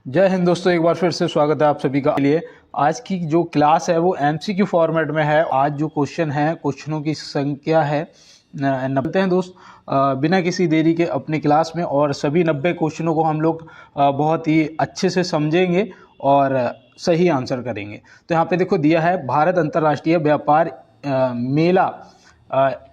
जय हिंद दोस्तों, एक बार फिर से स्वागत है आप सभी का लिए। आज की जो क्लास है वो एमसीक्यू फॉर्मेट में है। आज जो क्वेश्चन है, क्वेश्चनों की संख्या है 90 हैं दोस्त। बिना किसी देरी के अपनी क्लास में और सभी 90 क्वेश्चनों को हम लोग बहुत ही अच्छे से समझेंगे और सही आंसर करेंगे। तो यहाँ पे देखो दिया है, भारत अंतर्राष्ट्रीय व्यापार मेला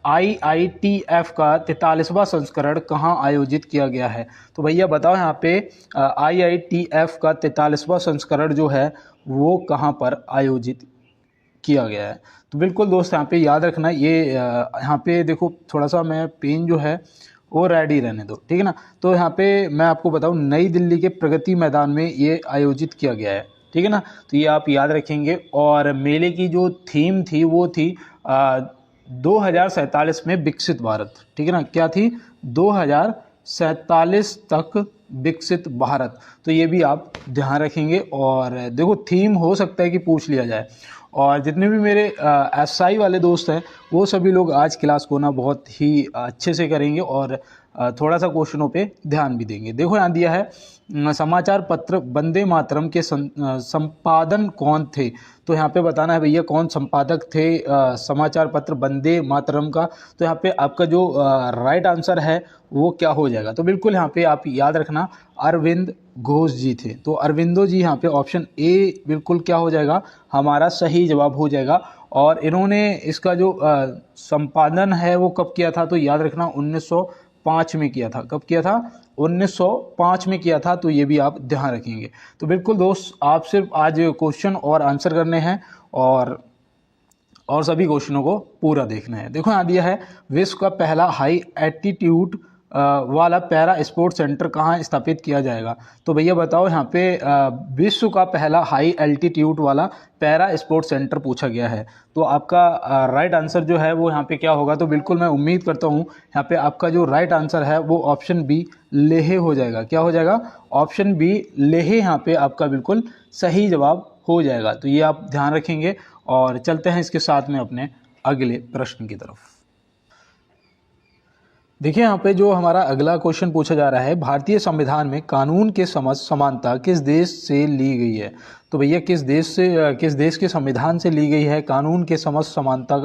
IITF का 43वां संस्करण कहाँ आयोजित किया गया है। तो भैया बताओ यहाँ पे IITF का 43वां संस्करण जो है वो कहाँ पर आयोजित किया गया है। तो बिल्कुल दोस्त यहाँ पे याद रखना, ये यहाँ पे देखो थोड़ा सा मैं पेन जो है वो रेडी रहने दो, ठीक है ना। तो यहाँ पे मैं आपको बताऊँ, नई दिल्ली के प्रगति मैदान में ये आयोजित किया गया है, ठीक है ना। तो ये आप याद रखेंगे। और मेले की जो थीम थी वो थी 2047 में विकसित भारत, ठीक है ना। क्या थी? 2047 तक विकसित भारत। तो ये भी आप ध्यान रखेंगे। और देखो थीम हो सकता है कि पूछ लिया जाए। और जितने भी मेरे SI वाले दोस्त हैं वो सभी लोग आज क्लास को ना बहुत ही अच्छे से करेंगे और थोड़ा सा क्वेश्चनों पे ध्यान भी देंगे। देखो यहाँ दिया है, समाचार पत्र वंदे मातरम के संपादन कौन थे। तो यहाँ पे बताना है भैया कौन संपादक थे समाचार पत्र वंदे मातरम का। तो यहाँ पे आपका जो राइट आंसर है वो क्या हो जाएगा। तो बिल्कुल यहाँ पे आप याद रखना, अरविंद घोष जी थे। तो अरविंदो जी यहाँ पे ऑप्शन ए बिल्कुल क्या हो जाएगा, हमारा सही जवाब हो जाएगा। और इन्होंने इसका जो संपादन है वो कब किया था, तो याद रखना 1905 में किया था। कब किया था? 1905 में किया था। तो ये भी आप ध्यान रखेंगे। तो बिल्कुल दोस्त, आप सिर्फ आज क्वेश्चन और आंसर करने हैं और सभी क्वेश्चनों को पूरा देखना है। देखो यहाँ दिया है, विश्व का पहला हाई एल्टीट्यूड वाला पैरा स्पोर्ट्स सेंटर कहाँ स्थापित किया जाएगा। तो भैया बताओ यहाँ पे विश्व का पहला हाई एल्टीट्यूड वाला पैरा स्पोर्ट्स सेंटर पूछा गया है। तो आपका राइट आंसर जो है वो यहाँ पे क्या होगा। तो बिल्कुल मैं उम्मीद करता हूँ यहाँ पे आपका जो राइट आंसर है वो ऑप्शन बी लेह हो जाएगा। क्या हो जाएगा? ऑप्शन बी लेह यहाँ पे आपका बिल्कुल सही जवाब हो जाएगा। तो ये आप ध्यान रखेंगे। और चलते हैं इसके साथ में अपने अगले प्रश्न की तरफ। देखिए यहाँ पे जो हमारा अगला क्वेश्चन पूछा जा रहा है, भारतीय संविधान में कानून के समझ समानता किस देश से ली गई है। तो भैया किस देश के संविधान से ली गई है कानून के समझ समानता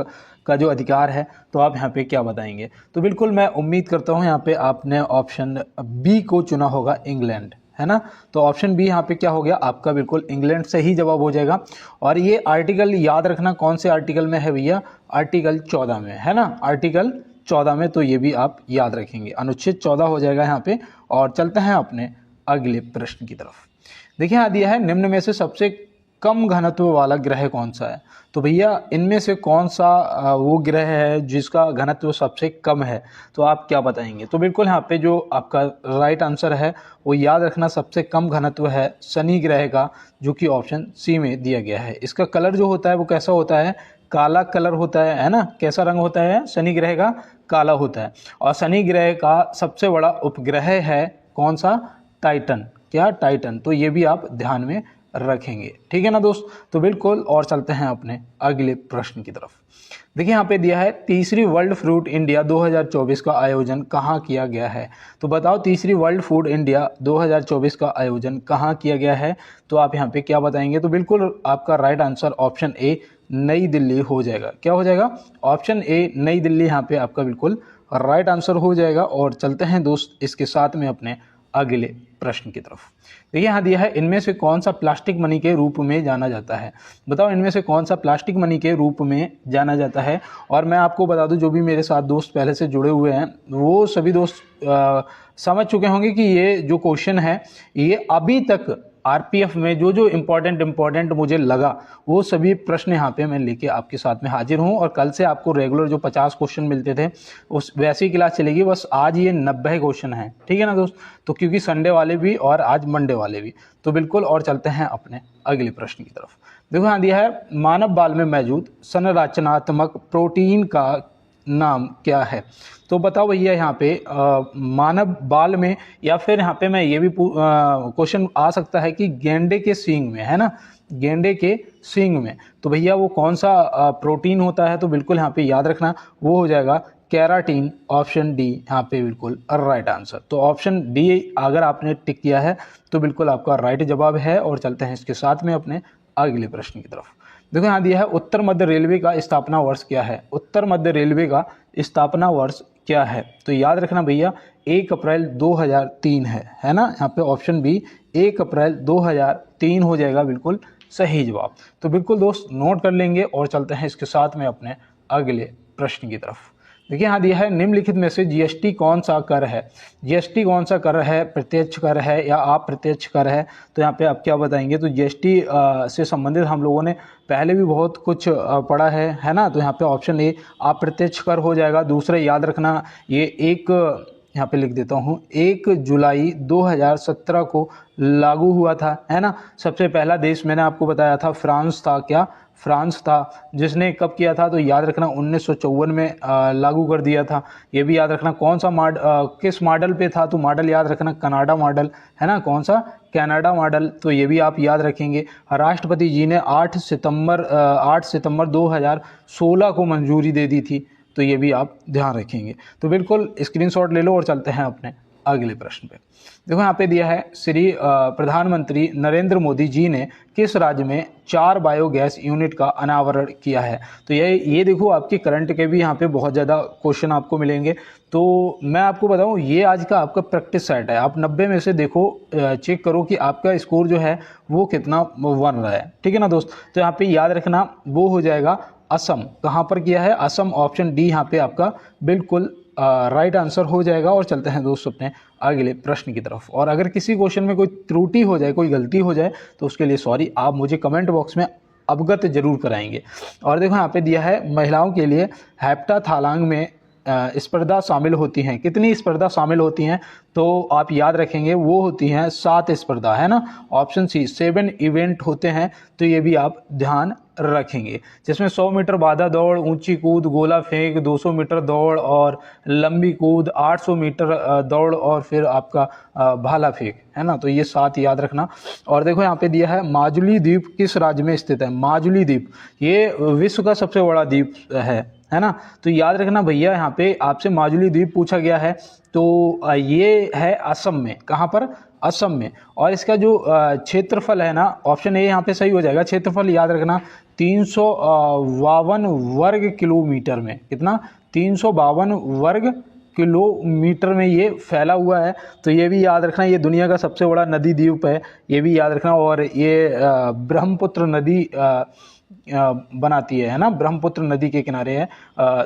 का जो अधिकार है। तो आप यहाँ पे क्या बताएंगे। तो बिल्कुल मैं उम्मीद करता हूँ यहाँ पे आपने ऑप्शन बी को चुना होगा, इंग्लैंड, है ना। तो ऑप्शन बी यहाँ पे क्या हो गया आपका, बिल्कुल इंग्लैंड सही जवाब हो जाएगा। और ये आर्टिकल याद रखना कौन से आर्टिकल में है भैया, आर्टिकल 14 में, है ना, आर्टिकल 14 में। तो ये भी आप याद रखेंगे, अनुच्छेद 14 हो जाएगा यहाँ पे। और चलते हैं अपने अगले प्रश्न की तरफ। देखिए यहाँ दिया है, निम्न में से सबसे कम घनत्व वाला ग्रह कौन सा है। तो भैया इनमें से कौन सा वो ग्रह है जिसका घनत्व सबसे कम है। तो आप क्या बताएंगे। तो बिल्कुल यहाँ पे जो आपका राइट आंसर है वो याद रखना, सबसे कम घनत्व है शनि ग्रह का, जो कि ऑप्शन सी में दिया गया है। इसका कलर जो होता है वो कैसा होता है, काला कलर होता है ना। कैसा रंग होता है शनि ग्रह का? काला होता है। और शनि ग्रह का सबसे बड़ा उपग्रह है कौन सा? टाइटन। क्या? टाइटन। तो ये भी आप ध्यान में रखेंगे, ठीक है ना दोस्त। तो बिल्कुल, और चलते हैं अपने अगले प्रश्न की तरफ। देखिए यहाँ पे दिया है, तीसरी वर्ल्ड फ्रूट इंडिया 2024 का आयोजन कहाँ किया गया है। तो बताओ तीसरी वर्ल्ड फूड इंडिया 2024 का आयोजन कहाँ किया गया है। तो आप यहाँ पे क्या बताएंगे। तो बिल्कुल आपका राइट आंसर ऑप्शन ए नई दिल्ली हो जाएगा। क्या हो जाएगा? ऑप्शन ए नई दिल्ली यहाँ पे आपका बिल्कुल राइट आंसर हो जाएगा। और चलते हैं दोस्त इसके साथ में अपने अगले प्रश्न की तरफ। देखिए यहाँ दिया है, इनमें से कौन सा प्लास्टिक मनी के रूप में जाना जाता है। बताओ इनमें से कौन सा प्लास्टिक मनी के रूप में जाना जाता है। और मैं आपको बता दूं, जो भी मेरे साथ दोस्त पहले से जुड़े हुए हैं वो सभी दोस्त समझ चुके होंगे कि ये जो क्वेश्चन है ये अभी तक RPF में जो इम्पोर्टेंट मुझे लगा वो सभी प्रश्न यहाँ पे मैं लेके आपके साथ में हाजिर हूँ। और कल से आपको रेगुलर जो 50 क्वेश्चन मिलते थे उस वैसी क्लास चलेगी। बस आज ये 90 क्वेश्चन हैं, ठीक है ना दोस्त। तो क्योंकि संडे वाले भी और आज मंडे वाले भी। तो बिल्कुल, और चलते हैं अपने अगले प्रश्न की तरफ। देखो यहाँ दिया है, मानव बाल में मौजूद संरचनात्मक प्रोटीन का नाम क्या है। तो बताओ भैया यहाँ पे मानव बाल में, या फिर यहाँ पे मैं ये भी क्वेश्चन आ सकता है कि गेंडे के सींग में, है ना, गेंडे के सींग में। तो भैया वो कौन सा प्रोटीन होता है। तो बिल्कुल यहाँ पे याद रखना वो हो जाएगा केराटिन, ऑप्शन डी यहाँ पे बिल्कुल राइट आंसर। तो ऑप्शन डी अगर आपने टिक किया है तो बिल्कुल आपका राइट जवाब है। और चलते हैं इसके साथ में अपने अगले प्रश्न की तरफ। देखो यहाँ दिया है उत्तर मध्य रेलवे का स्थापना वर्ष क्या है। उत्तर मध्य रेलवे का स्थापना वर्ष क्या है। तो याद रखना भैया 1 अप्रैल 2003 है ना। यहाँ पे ऑप्शन बी 1 अप्रैल 2003 हो जाएगा बिल्कुल सही जवाब। तो बिल्कुल दोस्त नोट कर लेंगे और चलते हैं इसके साथ में अपने अगले प्रश्न की तरफ। देखिए यहाँ दिया है निम्नलिखित में से जीएसटी कौन सा कर है। जीएसटी कौन सा कर है, प्रत्यक्ष कर है या अप्रत्यक्ष कर है। तो यहाँ पे आप क्या बताएंगे। तो जीएसटी से संबंधित हम लोगों ने पहले भी बहुत कुछ पढ़ा है ना। तो यहाँ पे ऑप्शन ए अप्रत्यक्ष कर हो जाएगा। दूसरा याद रखना ये यहाँ पे लिख देता हूँ 1 जुलाई 2017 को लागू हुआ था, है ना। सबसे पहला देश मैंने आपको बताया था फ्रांस था। क्या फ्रांस था जिसने कब किया था। तो याद रखना 1954 में लागू कर दिया था। ये भी याद रखना कौन सा किस मॉडल पे था। तो मॉडल याद रखना कनाडा मॉडल, है ना। कौन सा, कनाडा मॉडल। तो ये भी आप याद रखेंगे। राष्ट्रपति जी ने 8 सितंबर 2016 को मंजूरी दे दी थी। तो ये भी आप ध्यान रखेंगे। तो बिल्कुल स्क्रीनशॉट ले लो और चलते हैं अपने अगले प्रश्न पे। देखो यहाँ पे दिया है श्री प्रधानमंत्री नरेंद्र मोदी जी ने किस राज्य में 4 बायोगैस यूनिट का अनावरण किया है। तो ये देखो आपके करंट के भी यहाँ पे बहुत ज़्यादा क्वेश्चन आपको मिलेंगे। तो मैं आपको बताऊँ ये आज का आपका प्रैक्टिस सेट है। आप 90 में से देखो चेक करो कि आपका स्कोर जो है वो कितना बन रहा है, ठीक है ना दोस्त। तो यहाँ पे याद रखना वो हो जाएगा असम। कहाँ पर किया है, असम। ऑप्शन डी यहाँ पे आपका बिल्कुल राइट आंसर हो जाएगा। और चलते हैं दोस्तों अपने अगले प्रश्न की तरफ। और अगर किसी क्वेश्चन में कोई त्रुटि हो जाए, कोई गलती हो जाए तो उसके लिए सॉरी, आप मुझे कमेंट बॉक्स में अवगत जरूर कराएंगे। और देखो यहाँ पे दिया है महिलाओं के लिए हेप्टाथलॉन में स्पर्धा शामिल होती हैं। कितनी स्पर्धा शामिल होती हैं। तो आप याद रखेंगे वो होती हैं 7 स्पर्धा, है ना। ऑप्शन सी 7 इवेंट होते हैं। तो ये भी आप ध्यान रखेंगे जिसमें 100 मीटर बाधा दौड़, ऊंची कूद, गोला फेंक, 200 मीटर दौड़ और लंबी कूद, 800 मीटर दौड़ और फिर आपका भाला फेंक, है ना। तो ये 7 याद रखना। और देखो यहाँ पे दिया है माजुली द्वीप किस राज्य में स्थित है। माजुली द्वीप ये विश्व का सबसे बड़ा द्वीप है ना। तो याद रखना भैया यहाँ पे आपसे माजुली द्वीप पूछा गया है। तो ये है असम में। कहाँ पर, असम में। और इसका जो क्षेत्रफल है ना, ऑप्शन ए यहाँ पे सही हो जाएगा। क्षेत्रफल याद रखना 352 वर्ग किलोमीटर में। कितना, 352 वर्ग किलोमीटर में ये फैला हुआ है। तो ये भी याद रखना ये दुनिया का सबसे बड़ा नदी द्वीप है, ये भी याद रखना। और ये ब्रह्मपुत्र नदी बनाती है ना, ब्रह्मपुत्र नदी के किनारे है।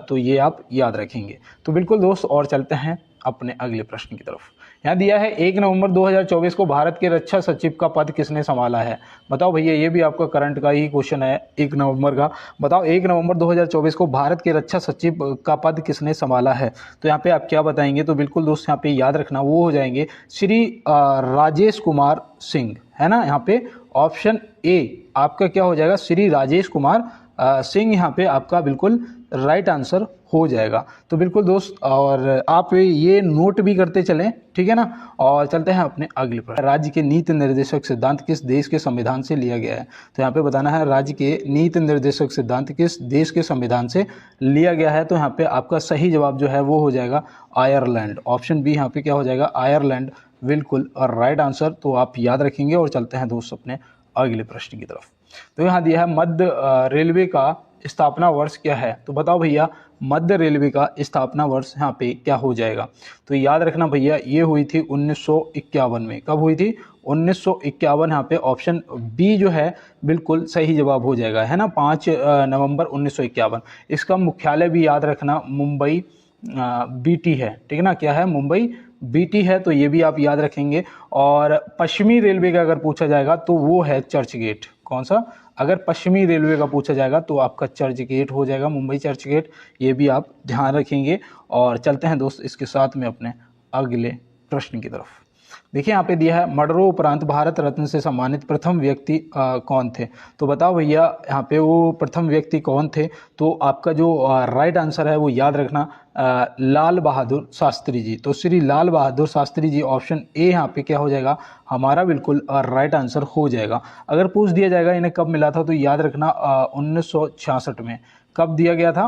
तो ये आप याद रखेंगे। तो बिल्कुल दोस्त और चलते हैं अपने अगले प्रश्न की तरफ। यहाँ दिया है 1 नवंबर 2024 को भारत के रक्षा सचिव का पद किसने संभाला है। बताओ भैया, ये भी आपका करंट का ही क्वेश्चन है 1 नवंबर का। बताओ 1 नवंबर 2024 को भारत के रक्षा सचिव का पद किसने संभाला है। तो यहाँ पे आप क्या बताएंगे। तो बिल्कुल दोस्त यहाँ पे याद रखना वो हो जाएंगे श्री राजेश कुमार सिंह, है ना। यहाँ पे ऑप्शन ए आपका क्या हो जाएगा, श्री राजेश कुमार सिंह यहाँ पे आपका बिल्कुल राइट आंसर हो जाएगा। तो बिल्कुल दोस्त और आप ये नोट भी करते चलें, ठीक है ना। और चलते हैं अपने अगले प्रश्न। राज्य के नीति निर्देशक सिद्धांत किस देश के संविधान से लिया गया है। तो यहाँ पे बताना है राज्य के नीति निर्देशक सिद्धांत किस देश के संविधान से लिया गया है। तो यहाँ पे आपका सही जवाब जो है वो हो जाएगा आयरलैंड। ऑप्शन बी यहाँ पे क्या हो जाएगा, आयरलैंड बिल्कुल और राइट आंसर। तो आप याद रखेंगे। और चलते हैं दोस्त अपने अगले प्रश्न की तरफ। तो यहाँ दिया है मध्य रेलवे का स्थापना वर्ष क्या है। तो बताओ भैया मध्य रेलवे का स्थापना वर्ष यहाँ पे क्या हो जाएगा। तो याद रखना भैया ये हुई थी 1951 में। कब हुई थी, 1951। यहाँ पे ऑप्शन बी जो है बिल्कुल सही जवाब हो जाएगा, है ना। 5 नवंबर 1951। इसका मुख्यालय भी याद रखना मुंबई बीटी है, ठीक है ना। क्या है, मुंबई बीटी है। तो ये भी आप याद रखेंगे। और पश्चिमी रेलवे का अगर पूछा जाएगा तो वो है चर्च गेट। कौन सा, अगर पश्चिमी रेलवे का पूछा जाएगा तो आपका चर्च गेट हो जाएगा, मुंबई चर्च गेट। ये भी आप ध्यान रखेंगे। और चलते हैं दोस्त इसके साथ में अपने अगले प्रश्न की तरफ। देखिए यहाँ पे दिया है मडरो उपरांत भारत रत्न से सम्मानित प्रथम व्यक्ति कौन थे। तो बताओ भैया यहाँ पे वो प्रथम व्यक्ति कौन थे। तो आपका जो राइट आंसर है वो याद रखना लाल बहादुर शास्त्री जी। तो श्री लाल बहादुर शास्त्री जी, ऑप्शन ए यहाँ पे क्या हो जाएगा हमारा बिल्कुल राइट आंसर हो जाएगा। अगर पूछ दिया जाएगा इन्हें कब मिला था तो याद रखना 1966 में। कब दिया गया था,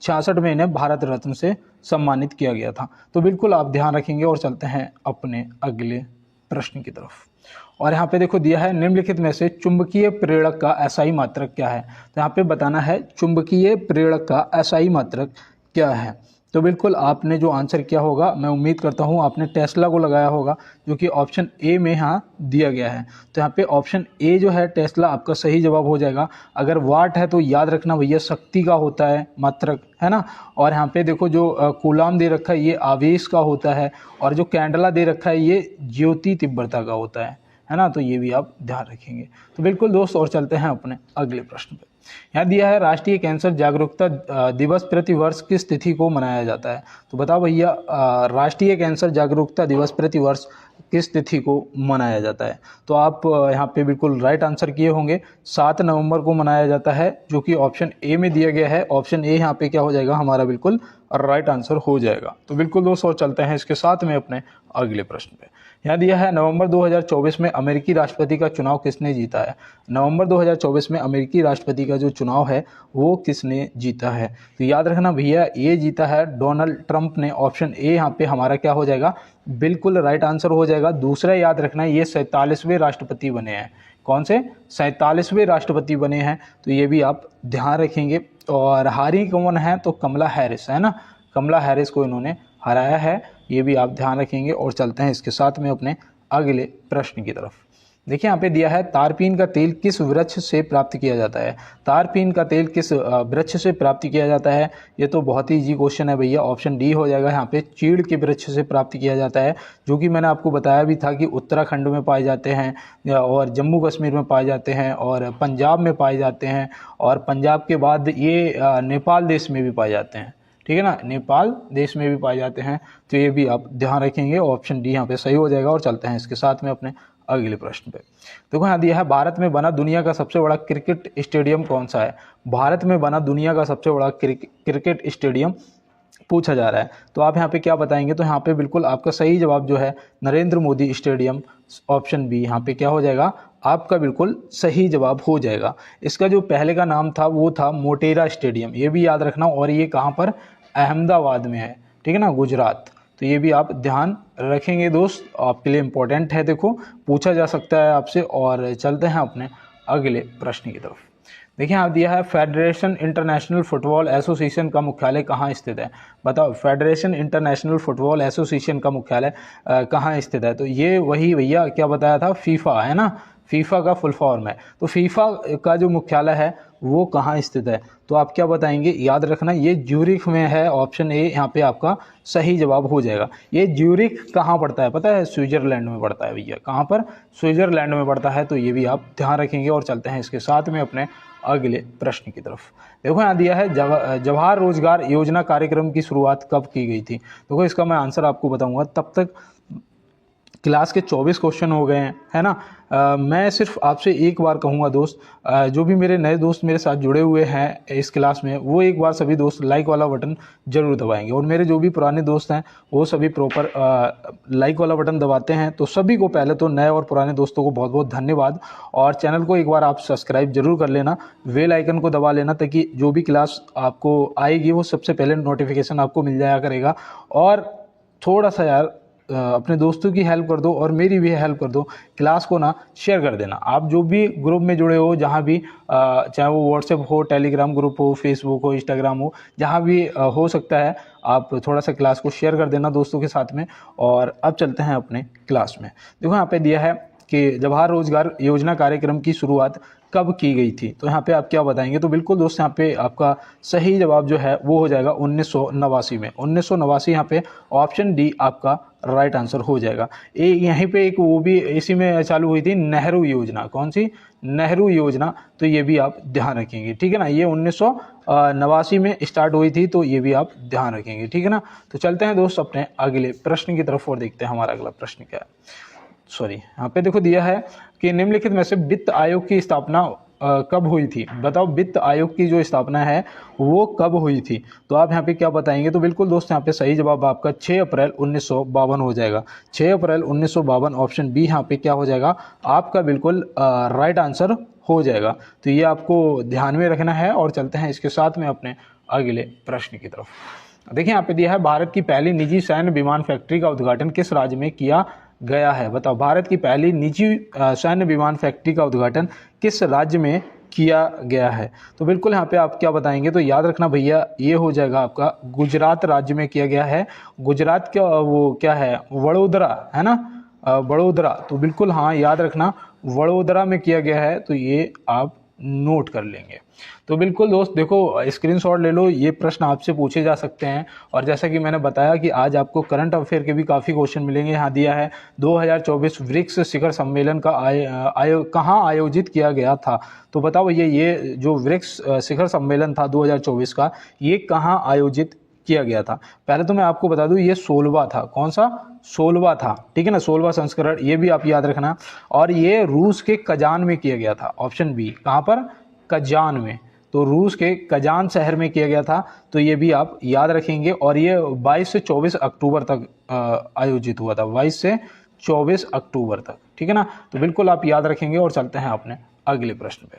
1966 में इन्हें भारत रत्न से सम्मानित किया गया था। तो बिल्कुल आप ध्यान रखेंगे और चलते हैं अपने अगले प्रश्न की तरफ। और यहाँ पे देखो दिया है निम्नलिखित में से चुंबकीय प्रेरक का एसआई मात्रक क्या है। तो यहाँ पे बताना है चुंबकीय प्रेरक का एसआई मात्रक क्या है। तो बिल्कुल आपने जो आंसर किया होगा, मैं उम्मीद करता हूँ आपने टेस्ला को लगाया होगा, जो कि ऑप्शन ए में यहाँ दिया गया है। तो यहाँ पे ऑप्शन ए जो है टेस्ला आपका सही जवाब हो जाएगा। अगर वाट है तो याद रखना भैया शक्ति का होता है मात्रक, है ना। और यहाँ पे देखो जो कूलाम दे रखा है ये आवेश का होता है, और जो कैंडला दे रखा है ये ज्योति तीव्रता का होता है ना। तो ये भी आप ध्यान रखेंगे। तो बिल्कुल दोस्त, और चलते हैं अपने अगले प्रश्न पे। यहाँ दिया है राष्ट्रीय कैंसर जागरूकता दिवस प्रतिवर्ष किस तिथि को मनाया जाता है। तो बताओ भैया राष्ट्रीय कैंसर जागरूकता दिवस प्रतिवर्ष किस तिथि को मनाया जाता है। तो आप यहाँ पे बिल्कुल राइट आंसर किए होंगे। 7 नवंबर को मनाया जाता है, जो कि ऑप्शन ए में दिया गया है। ऑप्शन ए यहाँ पे क्या हो जाएगा हमारा बिल्कुल राइट आंसर हो जाएगा। तो बिल्कुल दोस्तों चलते हैं इसके साथ में अपने अगले प्रश्न पे। यहाँ दिया है नवंबर 2024 में अमेरिकी राष्ट्रपति का चुनाव किसने जीता है। नवंबर 2024 में अमेरिकी राष्ट्रपति का जो चुनाव है वो किसने जीता है। तो याद रखना भैया ये जीता है डोनाल्ड ट्रंप ने। ऑप्शन ए यहाँ पे हमारा क्या हो जाएगा बिल्कुल राइट आंसर हो जाएगा। दूसरा याद रखना ये 47वें राष्ट्रपति बने हैं। कौन से 47वें राष्ट्रपति बने हैं, तो ये भी आप ध्यान रखेंगे। और हारी कौन है, तो कमला हैरिस, है ना। कमला हैरिस को इन्होंने हराया है, ये भी आप ध्यान रखेंगे। और चलते हैं इसके साथ में अपने अगले प्रश्न की तरफ। देखिए यहाँ पे दिया है तारपीन का तेल किस वृक्ष से प्राप्त किया जाता है। तारपीन का तेल किस वृक्ष से प्राप्त किया जाता है। ये तो बहुत ही इजी क्वेश्चन है भैया। ऑप्शन डी हो जाएगा यहाँ पे चीड़ के वृक्ष से प्राप्त किया जाता है, जो कि मैंने आपको बताया भी था कि उत्तराखंड में पाए जाते हैं और जम्मू कश्मीर में पाए जाते हैं और पंजाब में पाए जाते हैं, और पंजाब के बाद ये नेपाल देश में भी पाए जाते हैं, ठीक है ना। नेपाल देश में भी पाए जाते हैं। तो ये भी आप ध्यान रखेंगे। ऑप्शन डी यहाँ पे सही हो जाएगा। और चलते हैं इसके साथ में अपने अगले प्रश्न पे। देखो यहाँ दिया है भारत में बना दुनिया का सबसे बड़ा क्रिकेट स्टेडियम कौन सा है। भारत में बना दुनिया का सबसे बड़ा क्रिकेट स्टेडियम पूछा जा रहा है। तो आप यहाँ पे क्या बताएंगे, तो यहाँ पे बिल्कुल आपका सही जवाब जो है Narendra Modi stadium, option B यहाँ पे क्या हो जाएगा आपका बिल्कुल सही जवाब हो जाएगा। इसका जो पहले का नाम था वो था मोटेरा स्टेडियम, ये भी याद रखना। और ये कहाँ पर, अहमदाबाद में है, ठीक है ना, गुजरात। तो ये भी आप ध्यान रखेंगे दोस्त, आपके लिए इम्पोर्टेंट है। देखो पूछा जा सकता है आपसे। और चलते हैं अपने अगले प्रश्न की तरफ। देखिए यहाँ दिया है फेडरेशन इंटरनेशनल फुटबॉल एसोसिएशन का मुख्यालय कहाँ स्थित है। बताओ फेडरेशन इंटरनेशनल फुटबॉल एसोसिएशन का मुख्यालय कहाँ स्थित है। तो ये वही भैया क्या बताया था, फीफा, है ना। फीफा का फुल फॉर्म है। तो फीफा का जो मुख्यालय है वो कहाँ स्थित है, तो आप क्या बताएंगे। याद रखना ये ज्यूरिख में है। ऑप्शन ए यहाँ पे आपका सही जवाब हो जाएगा। ये ज्यूरिख कहाँ पड़ता है पता है, स्विट्जरलैंड में पड़ता है भैया। कहाँ पर, स्विट्जरलैंड में पड़ता है। तो ये भी आप ध्यान रखेंगे। और चलते हैं इसके साथ में अपने अगले प्रश्न की तरफ। देखो यहाँ दिया है जवाहर रोजगार योजना कार्यक्रम की शुरुआत कब की गई थी। देखो इसका मैं आंसर आपको बताऊंगा, तब तक क्लास के 24 क्वेश्चन हो गए हैं, है ना। मैं सिर्फ आपसे एक बार कहूँगा दोस्त, जो भी मेरे नए दोस्त मेरे साथ जुड़े हुए हैं इस क्लास में, वो एक बार सभी दोस्त लाइक वाला बटन जरूर दबाएंगे। और मेरे जो भी पुराने दोस्त हैं वो सभी प्रॉपर लाइक वाला बटन दबाते हैं। तो सभी को पहले तो नए और पुराने दोस्तों को बहुत बहुत धन्यवाद। और चैनल को एक बार आप सब्सक्राइब जरूर कर लेना, बेल आइकन को दबा लेना, ताकि जो भी क्लास आपको आएगी वो सबसे पहले नोटिफिकेशन आपको मिल जाया करेगा। और थोड़ा सा यार अपने दोस्तों की हेल्प कर दो और मेरी भी हेल्प कर दो, क्लास को ना शेयर कर देना। आप जो भी ग्रुप में जुड़े हो, जहाँ भी चाहे वो व्हाट्सएप हो, टेलीग्राम ग्रुप हो, फेसबुक हो, इंस्टाग्राम हो, जहाँ भी हो सकता है आप थोड़ा सा क्लास को शेयर कर देना दोस्तों के साथ में। और अब चलते हैं अपने क्लास में। देखो यहाँ पे दिया है कि जवाहर रोजगार योजना कार्यक्रम की शुरुआत कब की गई थी। तो यहाँ पे आप क्या बताएंगे, तो बिल्कुल दोस्त यहाँ पे आपका सही जवाब जो है वो हो जाएगा 1989 में। 1989 यहाँ पे ऑप्शन डी आपका राइट आंसर हो जाएगा। यहीं पे एक वो भी इसी में चालू हुई थी, नेहरू योजना। कौन सी, नेहरू योजना। तो ये भी आप ध्यान रखेंगे, ठीक है ना। ये 1989 में स्टार्ट हुई थी, तो ये भी आप ध्यान रखेंगे, ठीक है ना। तो चलते हैं दोस्त अपने अगले प्रश्न की तरफ और देखते हैं हमारा अगला प्रश्न क्या है। यहाँ पे देखो दिया है कि निम्नलिखित में से वित्त आयोग की स्थापना कब हुई थी। बताओ वित्त आयोग की जो स्थापना है वो कब हुई थी। तो आप यहाँ पे क्या बताएंगे, तो बिल्कुल दोस्त यहाँ पे सही जवाब आपका 6 अप्रैल 1952 हो जाएगा। 6 अप्रैल 1952 ऑप्शन बी यहाँ पे क्या हो जाएगा आपका बिल्कुल राइट आंसर हो जाएगा। तो ये आपको ध्यान में रखना है। और चलते हैं इसके साथ में अपने अगले प्रश्न की तरफ। देखिए यहाँ पे दिया है, भारत की पहली निजी सैन्य विमान फैक्ट्री का उद्घाटन किस राज्य में किया गया है? बताओ, भारत की पहली निजी सैन्य विमान फैक्ट्री का उद्घाटन किस राज्य में किया गया है? तो बिल्कुल यहाँ पे आप क्या बताएंगे, तो याद रखना भैया, ये हो जाएगा आपका गुजरात राज्य में किया गया है। गुजरात का वो क्या है, वडोदरा है ना, वडोदरा। तो बिल्कुल हाँ, याद रखना वडोदरा में किया गया है। तो ये आप नोट कर लेंगे। तो बिल्कुल दोस्त देखो, स्क्रीनशॉट ले लो, ये प्रश्न आपसे पूछे जा सकते हैं। और जैसा कि मैंने बताया कि आज आपको करंट अफेयर के भी काफ़ी क्वेश्चन मिलेंगे। यहाँ दिया है 2024 ब्रिक्स शिखर सम्मेलन का कहाँ आयोजित किया गया था? तो बताओ ये जो ब्रिक्स शिखर सम्मेलन था 2024 का, ये कहाँ आयोजित किया गया था? पहले तो मैं आपको बता दूं, ये 16वां था। कौन सा? 16वां था, ठीक है ना, 16वां संस्करण, ये भी आप याद रखना। और ये रूस के कजान में किया गया था। ऑप्शन बी, कहाँ पर? कजान में। तो रूस के कजान शहर में किया गया था। तो ये भी आप याद रखेंगे। और ये 22 से 24 अक्टूबर तक आयोजित हुआ था, 22 से 24 अक्टूबर तक, ठीक है ना। तो बिल्कुल आप याद रखेंगे। और चलते हैं अपने अगले प्रश्न पे।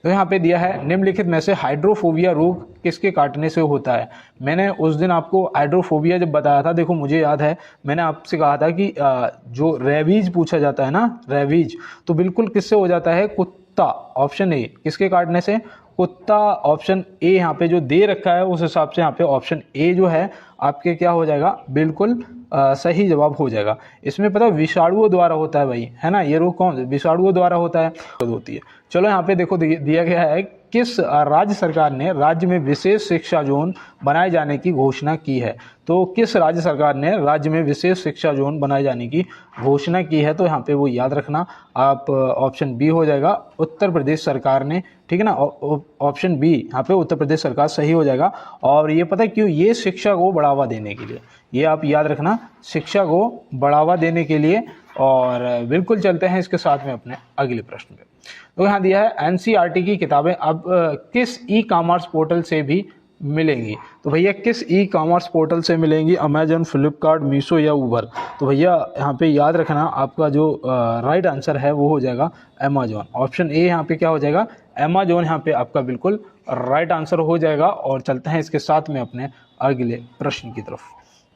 तो यहाँ पे दिया है, निम्नलिखित में से हाइड्रोफोबिया रोग किसके काटने से होता है? मैंने उस दिन आपको हाइड्रोफोबिया जब बताया था, देखो मुझे याद है, मैंने आपसे कहा था कि जो रेबीज पूछा जाता है ना, रेबीज, तो बिल्कुल किससे हो जाता है? कुत्ता। ऑप्शन ए, किसके काटने से? कुत्ता। ऑप्शन ए यहाँ पे जो दे रखा है उस हिसाब से यहाँ पे ऑप्शन ए जो है आपके क्या हो जाएगा? बिल्कुल सही जवाब हो जाएगा। इसमें पता है विषाणुओं द्वारा होता है भाई, है ना, ये रोग कौन? विषाणुओं द्वारा होता है, होती है। चलो यहाँ पे देखो, दिया गया है, किस राज्य सरकार ने राज्य में विशेष शिक्षा जोन बनाए जाने की घोषणा की है? तो किस राज्य सरकार ने राज्य में विशेष शिक्षा जोन बनाए जाने की घोषणा की है? तो यहाँ पे वो याद रखना आप, ऑप्शन बी हो जाएगा, उत्तर प्रदेश सरकार ने, ठीक है ना। ऑप्शन बी यहाँ पे उत्तर प्रदेश सरकार सही हो जाएगा। और ये पता है क्यों? ये शिक्षा को बढ़ावा देने के लिए, ये आप याद रखना, शिक्षा को बढ़ावा देने के लिए। और बिल्कुल चलते हैं इसके साथ में अपने अगले प्रश्न पे। तो यहाँ दिया है, एनसीईआरटी की किताबें अब किस ई कॉमर्स पोर्टल से भी मिलेंगी? तो भैया किस ई कॉमर्स पोर्टल से मिलेंगी? अमेजन, फ्लिपकार्ट, मीशो या ऊबर? तो भैया यहाँ पे याद रखना, आपका जो राइट आंसर है वो हो जाएगा अमेजॉन। ऑप्शन ए यहाँ पे क्या हो जाएगा? अमेजॉन यहाँ पे आपका बिल्कुल राइट आंसर हो जाएगा। और चलते हैं इसके साथ में अपने अगले प्रश्न की तरफ।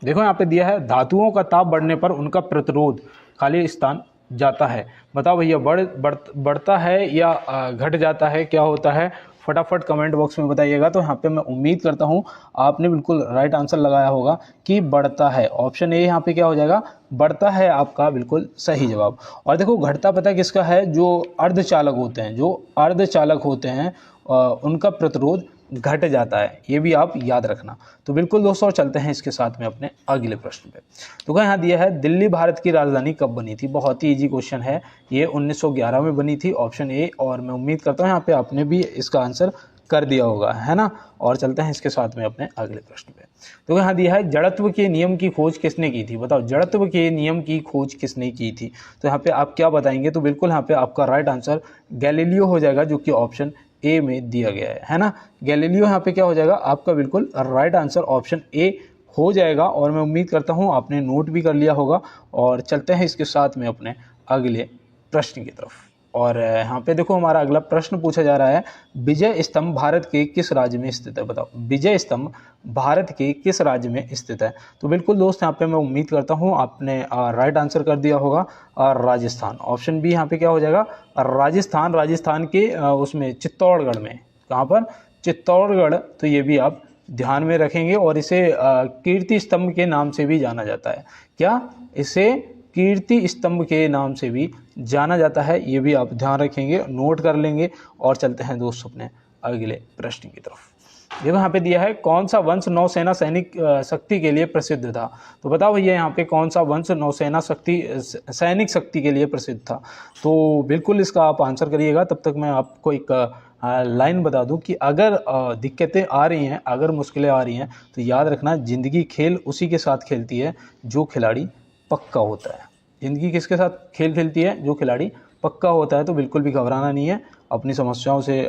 देखो यहाँ पे दिया है, धातुओं का ताप बढ़ने पर उनका प्रतिरोध खाली स्थान जाता है। बताओ भैया, बढ़ता है या घट जाता है, क्या होता है? फटाफट कमेंट बॉक्स में बताइएगा। तो यहाँ पे मैं उम्मीद करता हूँ आपने बिल्कुल राइट आंसर लगाया होगा कि बढ़ता है। ऑप्शन ए यहाँ पे क्या हो जाएगा? बढ़ता है आपका बिल्कुल सही जवाब। और देखो, घटता पता है किसका है? जो अर्धचालक होते हैं, जो अर्धचालक होते हैं उनका प्रतिरोध घट जाता है, ये भी आप याद रखना। तो बिल्कुल दोस्तों, चलते हैं इसके साथ में अपने अगले प्रश्न पे। तो यहाँ दिया है, दिल्ली भारत की राजधानी कब बनी थी? बहुत ही इजी क्वेश्चन है, ये 1911 में बनी थी, ऑप्शन ए। और मैं उम्मीद करता हूँ यहाँ पे आपने भी इसका आंसर कर दिया होगा, है ना। और चलते हैं इसके साथ में अपने अगले प्रश्न पे। तो यहाँ दिया है, जड़त्व के नियम की खोज किसने की थी? बताओ, जड़त्व के नियम की खोज किसने की थी? तो यहाँ पे आप क्या बताएंगे? तो बिल्कुल यहाँ पे आपका राइट आंसर गैलीलियो हो जाएगा, जो कि ऑप्शन ए में दिया गया है ना। गैलीलियो यहाँ पे क्या हो जाएगा? आपका बिल्कुल राइट आंसर ऑप्शन ए हो जाएगा। और मैं उम्मीद करता हूँ आपने नोट भी कर लिया होगा। और चलते हैं इसके साथ में अपने अगले प्रश्न की तरफ। और यहाँ पे देखो, हमारा अगला प्रश्न पूछा जा रहा है, विजय स्तंभ भारत के किस राज्य में स्थित है? बताओ, विजय स्तंभ भारत के किस राज्य में स्थित है? तो बिल्कुल दोस्त, यहाँ पे मैं उम्मीद करता हूँ आपने राइट आंसर कर दिया होगा, राजस्थान। ऑप्शन बी यहाँ पे क्या हो जाएगा? राजस्थान। राजस्थान के उसमें चित्तौड़गढ़ में। कहाँ पर? चित्तौड़गढ़। तो ये भी आप ध्यान में रखेंगे। और इसे कीर्ति स्तंभ के नाम से भी जाना जाता है। क्या? इसे कीर्ति स्तंभ के नाम से भी जाना जाता है, ये भी आप ध्यान रखेंगे, नोट कर लेंगे। और चलते हैं दोस्तों अपने अगले प्रश्न की तरफ। देखो यहाँ पे दिया है, कौन सा वंश नौसेना सैनिक शक्ति के लिए प्रसिद्ध था? तो बताओ भैया, यहाँ पे कौन सा वंश नौसेना शक्ति सैनिक शक्ति के लिए प्रसिद्ध था? तो बिल्कुल इसका आप आंसर करिएगा। तब तक मैं आपको एक लाइन बता दूं कि अगर दिक्कतें आ रही हैं, अगर मुश्किलें आ रही हैं, तो याद रखना, जिंदगी खेल उसी के साथ खेलती है जो खिलाड़ी पक्का होता है। जिंदगी किसके साथ खेल खेलती है? जो खिलाड़ी पक्का होता है। तो बिल्कुल भी घबराना नहीं है, अपनी समस्याओं से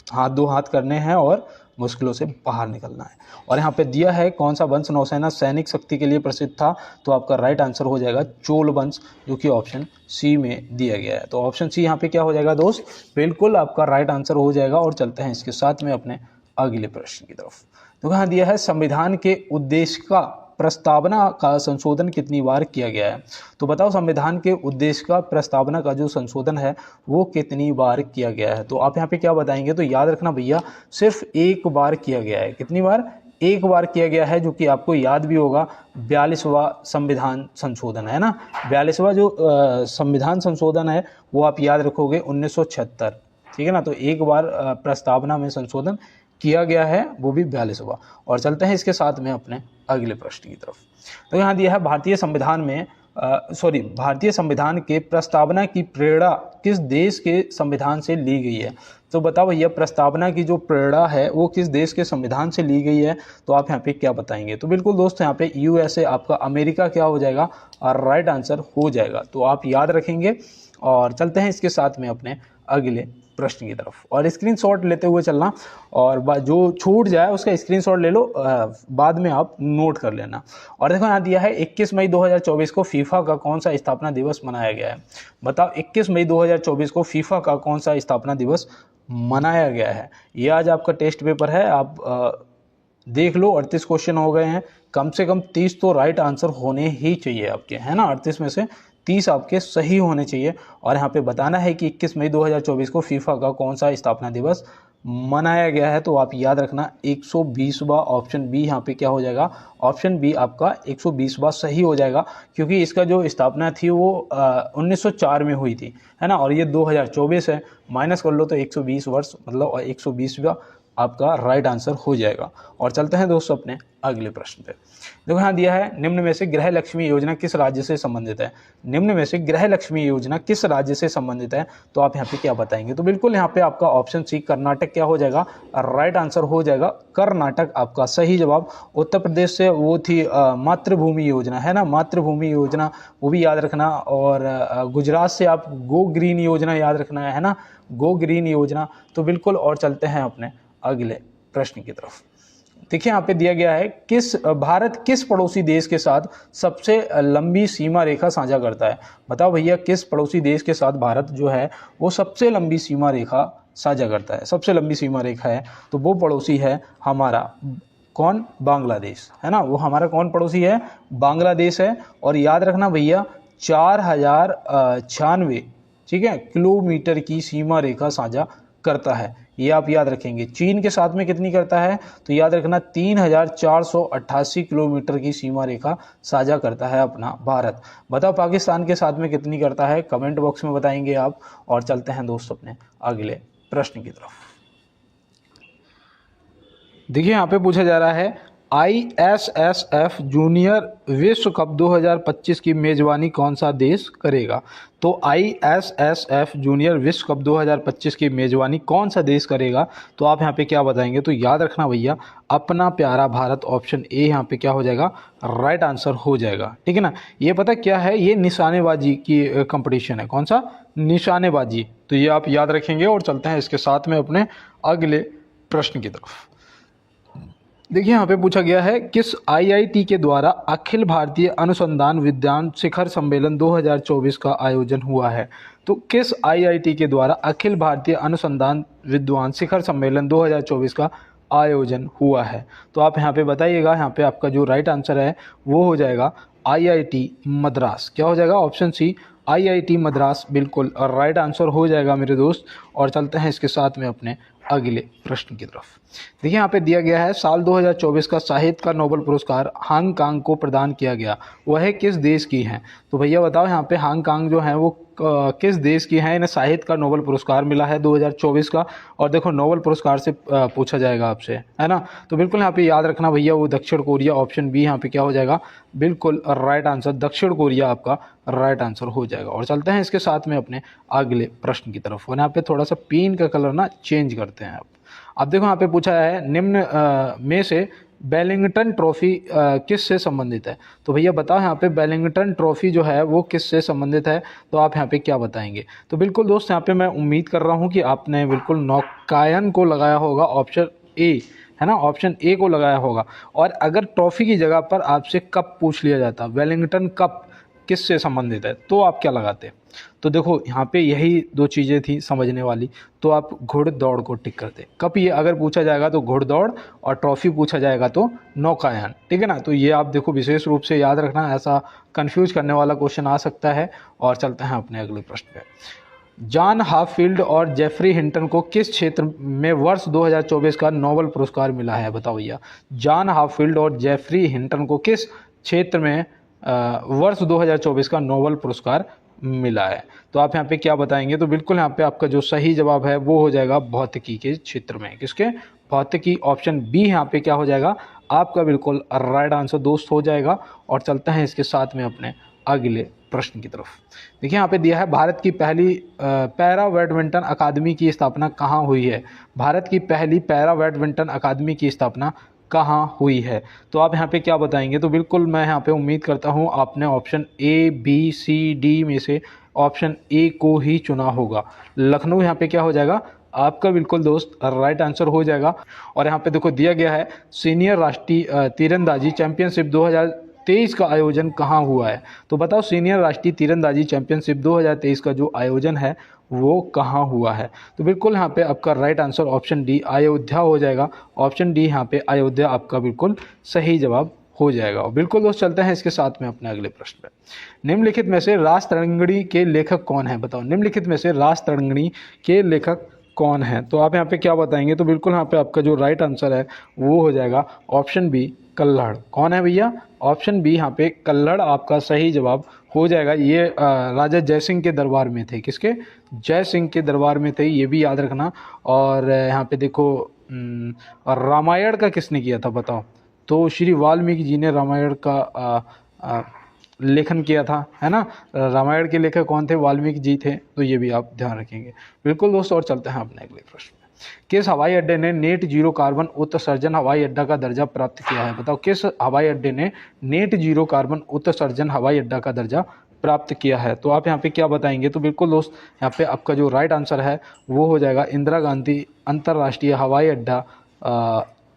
हाथ दो हाथ करने हैं और मुश्किलों से बाहर निकलना है। और यहाँ पे दिया है कौन सा वंश नौसेना सैनिक शक्ति के लिए प्रसिद्ध था, तो आपका राइट आंसर हो जाएगा चोल वंश, जो कि ऑप्शन सी में दिया गया है। तो ऑप्शन सी यहाँ पे क्या हो जाएगा दोस्त, बिल्कुल आपका राइट आंसर हो जाएगा। और चलते हैं इसके साथ में अपने अगले प्रश्न की तरफ। तो यहाँ दिया है संविधान के उद्देश्य का प्रस्तावना का संशोधन कितनी बार किया गया है। तो बताओ संविधान के उद्देश्य का प्रस्तावना का जो संशोधन है वो कितनी बार किया गया है। तो आप यहाँ पे क्या बताएंगे, तो याद रखना भैया सिर्फ एक बार किया गया है। कितनी बार, एक बार किया गया है, जो कि आपको याद भी होगा 42वां संविधान संशोधन है ना। 42वां जो संविधान संशोधन है वो आप याद रखोगे 1976, ठीक है ना। तो एक बार प्रस्तावना में संशोधन किया गया है, वो भी 42वां। और चलते हैं इसके साथ में अपने अगले प्रश्न की तरफ। तो यहाँ दिया है भारतीय संविधान में भारतीय संविधान के प्रस्तावना की प्रेरणा किस देश के संविधान से ली गई है। तो बताओ भैया प्रस्तावना की जो प्रेरणा है वो किस देश के संविधान से ली गई है, तो आप यहाँ पे क्या बताएंगे। तो बिल्कुल दोस्त यहाँ पे यूएसए आपका अमेरिका क्या हो जाएगा, और राइट आंसर हो जाएगा। तो आप याद रखेंगे। और चलते हैं इसके साथ में अपने अगले प्रश्न की तरफ। और स्क्रीनशॉट लेते हुए चलना, और जो छूट जाए उसका स्क्रीनशॉट ले लो, बाद में आप नोट कर लेना। और देखो यहाँ दिया है 21 मई 2024 को फीफा का कौन सा स्थापना दिवस मनाया गया है। बताओ 21 मई 2024 को फीफा का कौन सा स्थापना दिवस मनाया गया है। ये आज आपका टेस्ट पेपर है, आप देख लो। 38 क्वेश्चन हो गए हैं, कम से कम 30 तो राइट आंसर होने ही चाहिए आपके, है ना। 38 में से 30 आपके सही होने चाहिए। और यहाँ पे बताना है कि 21 मई 2024 को फीफा का कौन सा स्थापना दिवस मनाया गया है। तो आप याद रखना 120वां, ऑप्शन बी यहाँ पे क्या हो जाएगा, ऑप्शन बी आपका 120वां सही हो जाएगा। क्योंकि इसका जो स्थापना थी वो 1904 में हुई थी, है ना। और ये 2024 है, माइनस कर लो तो 120 वर्ष, मतलब 120वां आपका राइट आंसर हो जाएगा। और चलते हैं दोस्तों अपने अगले प्रश्न पे। देखो यहाँ दिया है निम्न में से गृह लक्ष्मी योजना किस राज्य से संबंधित है। निम्न में से गृह लक्ष्मी योजना किस राज्य से संबंधित है, तो आप यहाँ पे क्या बताएंगे। तो बिल्कुल यहाँ पे आपका ऑप्शन सी कर्नाटक क्या हो जाएगा, राइट आंसर हो जाएगा कर्नाटक आपका सही जवाब। उत्तर प्रदेश से वो थी मातृभूमि योजना, है ना, मातृभूमि योजना, वो भी याद रखना। और गुजरात से आप गो ग्रीन योजना याद रखना है ना, गो ग्रीन योजना। तो बिल्कुल। और चलते हैं अपने अगले प्रश्न की तरफ। देखिए यहाँ पे दिया गया है भारत किस पड़ोसी देश के साथ सबसे लंबी सीमा रेखा साझा करता है। बताओ भैया किस पड़ोसी देश के साथ भारत जो है वो सबसे लंबी सीमा रेखा साझा करता है। सबसे लंबी सीमा रेखा है तो वो पड़ोसी है हमारा कौन, बांग्लादेश, है ना। वो हमारा कौन पड़ोसी है, बांग्लादेश है। और याद रखना भैया 4096, ठीक है, किलोमीटर की सीमा रेखा साझा करता है, ये आप याद रखेंगे। चीन के साथ में कितनी करता है, तो याद रखना 3488 किलोमीटर की सीमा रेखा साझा करता है अपना भारत। बताओ पाकिस्तान के साथ में कितनी करता है, कमेंट बॉक्स में बताएंगे आप। और चलते हैं दोस्तों अपने अगले प्रश्न की तरफ। देखिए यहाँ पे पूछा जा रहा है ISSF जूनियर विश्व कप 2025 की मेजबानी कौन सा देश करेगा। तो ISSF जूनियर विश्व कप 2025 की मेजबानी कौन सा देश करेगा, तो आप यहाँ पे क्या बताएंगे। तो याद रखना भैया अपना प्यारा भारत, ऑप्शन ए यहाँ पे क्या हो जाएगा, राइट आंसर हो जाएगा, ठीक है ना। ये पता क्या है, ये निशानेबाजी की कंपटीशन है। कौन सा, निशानेबाजी। तो ये आप याद रखेंगे। और चलते हैं इसके साथ में अपने अगले प्रश्न की तरफ। देखिए यहाँ पे पूछा गया है किस IIT के द्वारा अखिल भारतीय अनुसंधान विज्ञान शिखर सम्मेलन 2024 का आयोजन हुआ है। तो किस IIT के द्वारा अखिल भारतीय अनुसंधान विद्वान शिखर सम्मेलन 2024 का आयोजन हुआ है, तो आप यहाँ पे बताइएगा। यहाँ पे आपका जो राइट आंसर है वो हो जाएगा IIT मद्रास। क्या हो जाएगा, ऑप्शन सी IIT मद्रास, बिल्कुल राइट आंसर हो जाएगा मेरे दोस्त। और चलते हैं इसके साथ में अपने अगले प्रश्न की तरफ। देखिए यहाँ पे दिया गया है साल 2024 का साहित्य का नोबेल पुरस्कार हांगकांग को प्रदान किया गया, वह किस देश की हैं। तो भैया बताओ यहाँ पे हांगकांग जो है वो किस देश की है, इन्हें साहित्य का नोबेल पुरस्कार मिला है 2024 का। और देखो नोबेल पुरस्कार से पूछा जाएगा आपसे, है ना। तो बिल्कुल यहाँ पे याद रखना भैया वो दक्षिण कोरिया, ऑप्शन बी यहाँ पे क्या हो जाएगा, बिल्कुल राइट आंसर दक्षिण कोरिया आपका राइट आंसर हो जाएगा। और चलते हैं इसके साथ में अपने अगले प्रश्न की तरफ। और यहाँ पे थोड़ा सा पेन का कलर ना चेंज करते हैं अब देखो यहाँ पे पूछा है निम्न में से बेलिंगटन ट्रॉफी किस से संबंधित है। तो भैया बताओ यहाँ पे बेलिंगटन ट्रॉफी जो है वो किस से संबंधित है, तो आप यहाँ पे क्या बताएंगे। तो बिल्कुल दोस्त यहाँ पे मैं उम्मीद कर रहा हूँ कि आपने बिल्कुल नौकायन को लगाया होगा, ऑप्शन ए है ना, ऑप्शन ए को लगाया होगा। और अगर ट्रॉफी की जगह पर आपसे कप पूछ लिया जाता, वेलिंगटन कप किससे संबंधित है, तो आप क्या लगाते? तो देखो यहाँ पे यही दो चीज़ें थी समझने वाली, तो आप घुड़दौड़ को टिक करते। कप ये अगर पूछा जाएगा तो घुड़दौड़, और ट्रॉफी पूछा जाएगा तो नौकायन, ठीक है ना। तो ये आप देखो विशेष रूप से याद रखना, ऐसा कंफ्यूज करने वाला क्वेश्चन आ सकता है। और चलते हैं अपने अगले प्रश्न पे। जॉन हाफील्ड और जेफरी हिंटन को किस क्षेत्र में वर्ष 2024 का नोबेल पुरस्कार मिला है? बताओ भैया, जॉन हाफील्ड और जेफरी हिंटन को किस क्षेत्र में वर्ष 2024 का नोबेल पुरस्कार मिला है? तो आप यहाँ पे क्या बताएंगे? तो बिल्कुल यहाँ पे आपका जो सही जवाब है वो हो जाएगा भौतिकी के क्षेत्र में। किसके? भौतिकी, ऑप्शन बी यहाँ पे क्या हो जाएगा आपका बिल्कुल राइट आंसर दोस्त हो जाएगा। और चलते हैं इसके साथ में अपने अगले प्रश्न की तरफ। देखिए यहाँ पे दिया है, भारत की पहली पैरा बैडमिंटन अकादमी की स्थापना कहाँ हुई है? भारत की पहली पैरा बैडमिंटन अकादमी की स्थापना कहाँ हुई है? तो आप यहाँ पे क्या बताएंगे? तो बिल्कुल मैं यहाँ पे उम्मीद करता हूँ आपने option A B C D में से ऑप्शन ए को ही चुना होगा। लखनऊ यहाँ पे क्या हो जाएगा आपका बिल्कुल दोस्त राइट आंसर हो जाएगा। और यहाँ पे देखो दिया गया है, सीनियर राष्ट्रीय तीरंदाजी चैंपियनशिप 2023 का आयोजन कहाँ हुआ है? तो बताओ सीनियर राष्ट्रीय तीरंदाजी चैंपियनशिप 2023 का जो आयोजन है वो कहाँ हुआ है? तो बिल्कुल यहाँ पे आपका right answer option D Ayodhya हो जाएगा। ऑप्शन डी यहाँ पे अयोध्या आपका बिल्कुल सही जवाब हो जाएगा। और बिल्कुल दोस्त चलते हैं इसके साथ में अपने अगले प्रश्न पे। निम्नलिखित में से रास तरंगिणी के लेखक कौन है? बताओ, निम्नलिखित में से रास तरंगिणी के लेखक कौन है? तो आप यहाँ पे क्या बताएंगे? तो बिल्कुल यहाँ पे आपका जो राइट आंसर है वो हो जाएगा ऑप्शन बी कल्हड़। कौन है भैया? ऑप्शन बी यहाँ पे कल्हड़ आपका सही जवाब हो जाएगा। ये राजा जयसिंह के दरबार में थे। किसके? जय सिंह के दरबार में थे, ये भी याद रखना। और यहाँ पे देखो और रामायण का किसने किया था बताओ? तो श्री वाल्मीकि जी ने रामायण का लेखन किया था, है ना। रामायण के लेखक कौन थे? वाल्मीकि जी थे। तो ये भी आप ध्यान रखेंगे बिल्कुल दोस्तों। और चलते हैं अपने अगले प्रश्न में। किस हवाई अड्डे ने नेट जीरो कार्बन उत्सर्जन हवाई अड्डा का दर्जा प्राप्त किया है? बताओ, किस हवाई अड्डे ने नेट जीरो कार्बन उत्सर्जन हवाई अड्डा का दर्जा प्राप्त किया है? तो आप यहाँ पे क्या बताएंगे? तो बिल्कुल दोस्त यहाँ पे आपका जो राइट आंसर है वो हो जाएगा इंदिरा गांधी अंतर्राष्ट्रीय हवाई अड्डा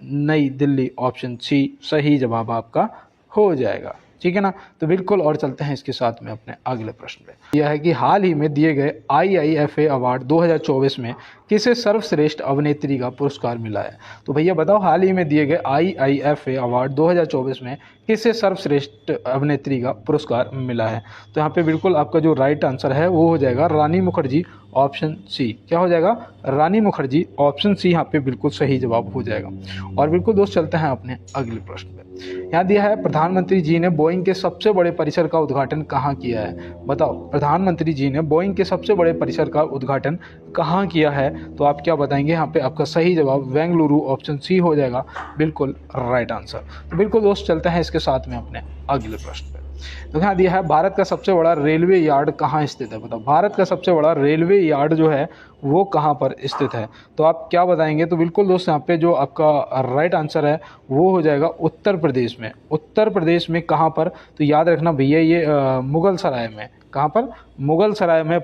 नई दिल्ली। ऑप्शन सी सही जवाब आपका हो जाएगा, ठीक है ना। तो बिल्कुल और चलते हैं इसके साथ में अपने अगले प्रश्न पे। यह है कि हाल ही में दिए गए IIFA अवार्ड 2024 में किसे सर्वश्रेष्ठ अभिनेत्री का पुरस्कार मिला है? तो भैया बताओ, हाल ही में दिए गए IIFA अवार्ड 2024 में किसे सर्वश्रेष्ठ अभिनेत्री का पुरस्कार मिला है? तो यहाँ पे बिल्कुल आपका जो राइट आंसर है वो हो जाएगा रानी मुखर्जी। ऑप्शन सी क्या हो जाएगा? रानी मुखर्जी। ऑप्शन सी यहाँ पे बिल्कुल सही जवाब हो जाएगा। और बिल्कुल दोस्त चलते हैं अपने अगले प्रश्न पे। यहाँ दिया है, प्रधानमंत्री जी ने बोइंग के सबसे बड़े परिसर का उद्घाटन कहाँ किया है? बताओ, प्रधानमंत्री जी ने बोइंग के सबसे बड़े परिसर का उद्घाटन कहाँ किया है? तो आप क्या बताएंगे? यहाँ पे आपका सही जवाब बेंगलुरु। ऑप्शन सी हो जाएगा बिल्कुल राइट आंसर। तो बिल्कुल दोस्त चलते हैं इसके साथ में अपने अगले प्रश्न पे। तो यहाँ दिया है, भारत का सबसे बड़ा रेलवे यार्ड कहाँ स्थित है? बताओ, भारत का सबसे बड़ा रेलवे यार्ड जो है वो कहाँ पर स्थित है? तो आप क्या बताएंगे? तो बिल्कुल दोस्त यहाँ पे जो आपका राइट आंसर है वो हो जाएगा उत्तर प्रदेश में। उत्तर प्रदेश में कहाँ पर? तो याद रखना भैया, ये मुगल सराय में। कहाँ पर? मुगल सराय में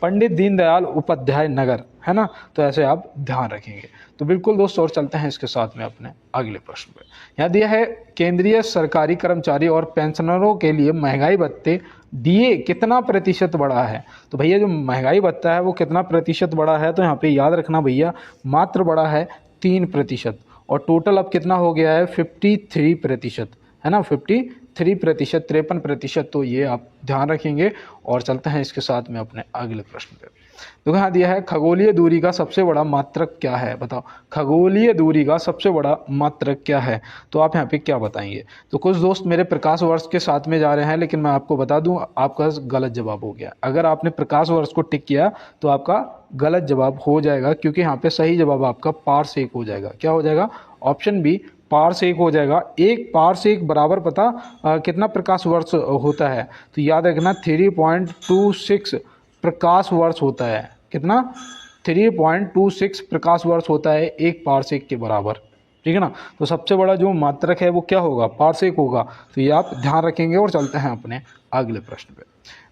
पंडित दीनदयाल उपाध्याय नगर, है ना। तो ऐसे आप ध्यान रखेंगे। तो बिल्कुल दोस्तों और चलते हैं इसके साथ में अपने अगले प्रश्न पर। यहाँ दिया है, केंद्रीय सरकारी कर्मचारी और पेंशनरों के लिए महंगाई भत्ते DA कितना प्रतिशत बढ़ा है? तो भैया जो महंगाई भत्ता है वो कितना प्रतिशत बढ़ा है? तो यहाँ पे याद रखना भैया, मात्र बढ़ा है 3%। और टोटल अब कितना हो गया है? 53%, है ना। 53%, 53%। तो ये आप ध्यान रखेंगे। और चलते हैं इसके साथ में अपने अगले प्रश्न पे। तो यहाँ दिया है, खगोलीय दूरी का सबसे बड़ा मात्रक क्या है? बताओ, खगोलीय दूरी का सबसे बड़ा मात्रक क्या है? तो आप यहाँ पे क्या बताएंगे? तो कुछ दोस्त मेरे प्रकाश वर्ष के साथ में जा रहे हैं, लेकिन मैं आपको बता दूं आपका गलत जवाब हो गया। अगर आपने प्रकाश वर्ष को टिक किया तो आपका गलत जवाब हो जाएगा, क्योंकि यहाँ पे सही जवाब आपका पारसेक हो जाएगा। क्या हो जाएगा? ऑप्शन बी पारसेक हो जाएगा। एक पारसेक बराबर पता कितना प्रकाश वर्ष होता है? तो याद रखना 3.26 प्रकाश वर्ष होता है। कितना? 3.26 प्रकाश वर्ष होता है एक पारसेक के बराबर, ठीक है ना। तो सबसे बड़ा जो मात्रक है वो क्या होगा? पारसेक होगा। तो ये आप ध्यान रखेंगे। और चलते हैं अपने अगले प्रश्न पे।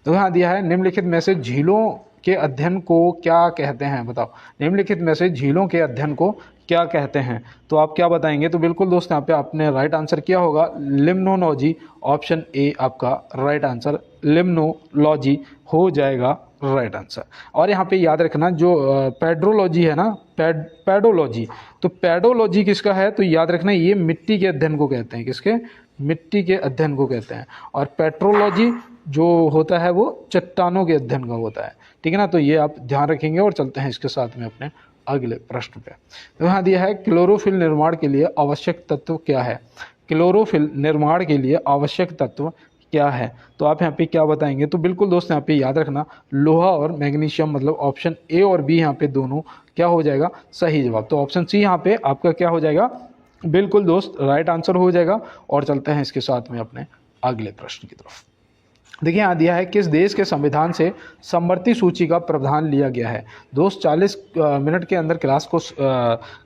तो यहाँ दिया है, निम्नलिखित में से झीलों के अध्ययन को क्या कहते हैं? बताओ, निम्नलिखित में से झीलों के अध्ययन को क्या कहते हैं? तो आप क्या बताएंगे? तो बिल्कुल दोस्त यहाँ पे आपने राइट आंसर किया होगा लिम्नोलॉजी, ऑप्शन ए आपका राइट आंसर लिम्नोलॉजी हो जाएगा राइट आंसर। और यहाँ पे याद रखना जो पेड्रोलॉजी है ना, पेडोलॉजी, तो पेडोलॉजी किसका है? तो याद रखना ये मिट्टी के अध्ययन को कहते हैं, किसके? मिट्टी के अध्ययन को कहते हैं। और पेट्रोलॉजी जो होता है वो चट्टानों के अध्ययन का होता है, ठीक है ना। तो ये आप ध्यान रखेंगे और चलते हैं इसके साथ में अपने अगले प्रश्न पे। तो यहाँ दिया है क्लोरोफिल निर्माण के लिए आवश्यक तत्व क्या है? क्लोरोफिल निर्माण के लिए आवश्यक तत्व क्या है? तो आप यहाँ पे क्या बताएंगे? तो बिल्कुल दोस्त यहाँ पे याद रखना लोहा और मैग्नीशियम, मतलब ऑप्शन ए और बी यहाँ पे दोनों क्या हो जाएगा? सही जवाब। तो ऑप्शन सी यहाँ पे आपका क्या हो जाएगा? बिल्कुल दोस्त राइट आंसर हो जाएगा। और चलते हैं इसके साथ में अपने अगले प्रश्न की तरफ। देखिए यहाँ दिया है किस देश के संविधान से समवर्ती सूची का प्रावधान लिया गया है? दोस्त 40 मिनट के अंदर क्लास को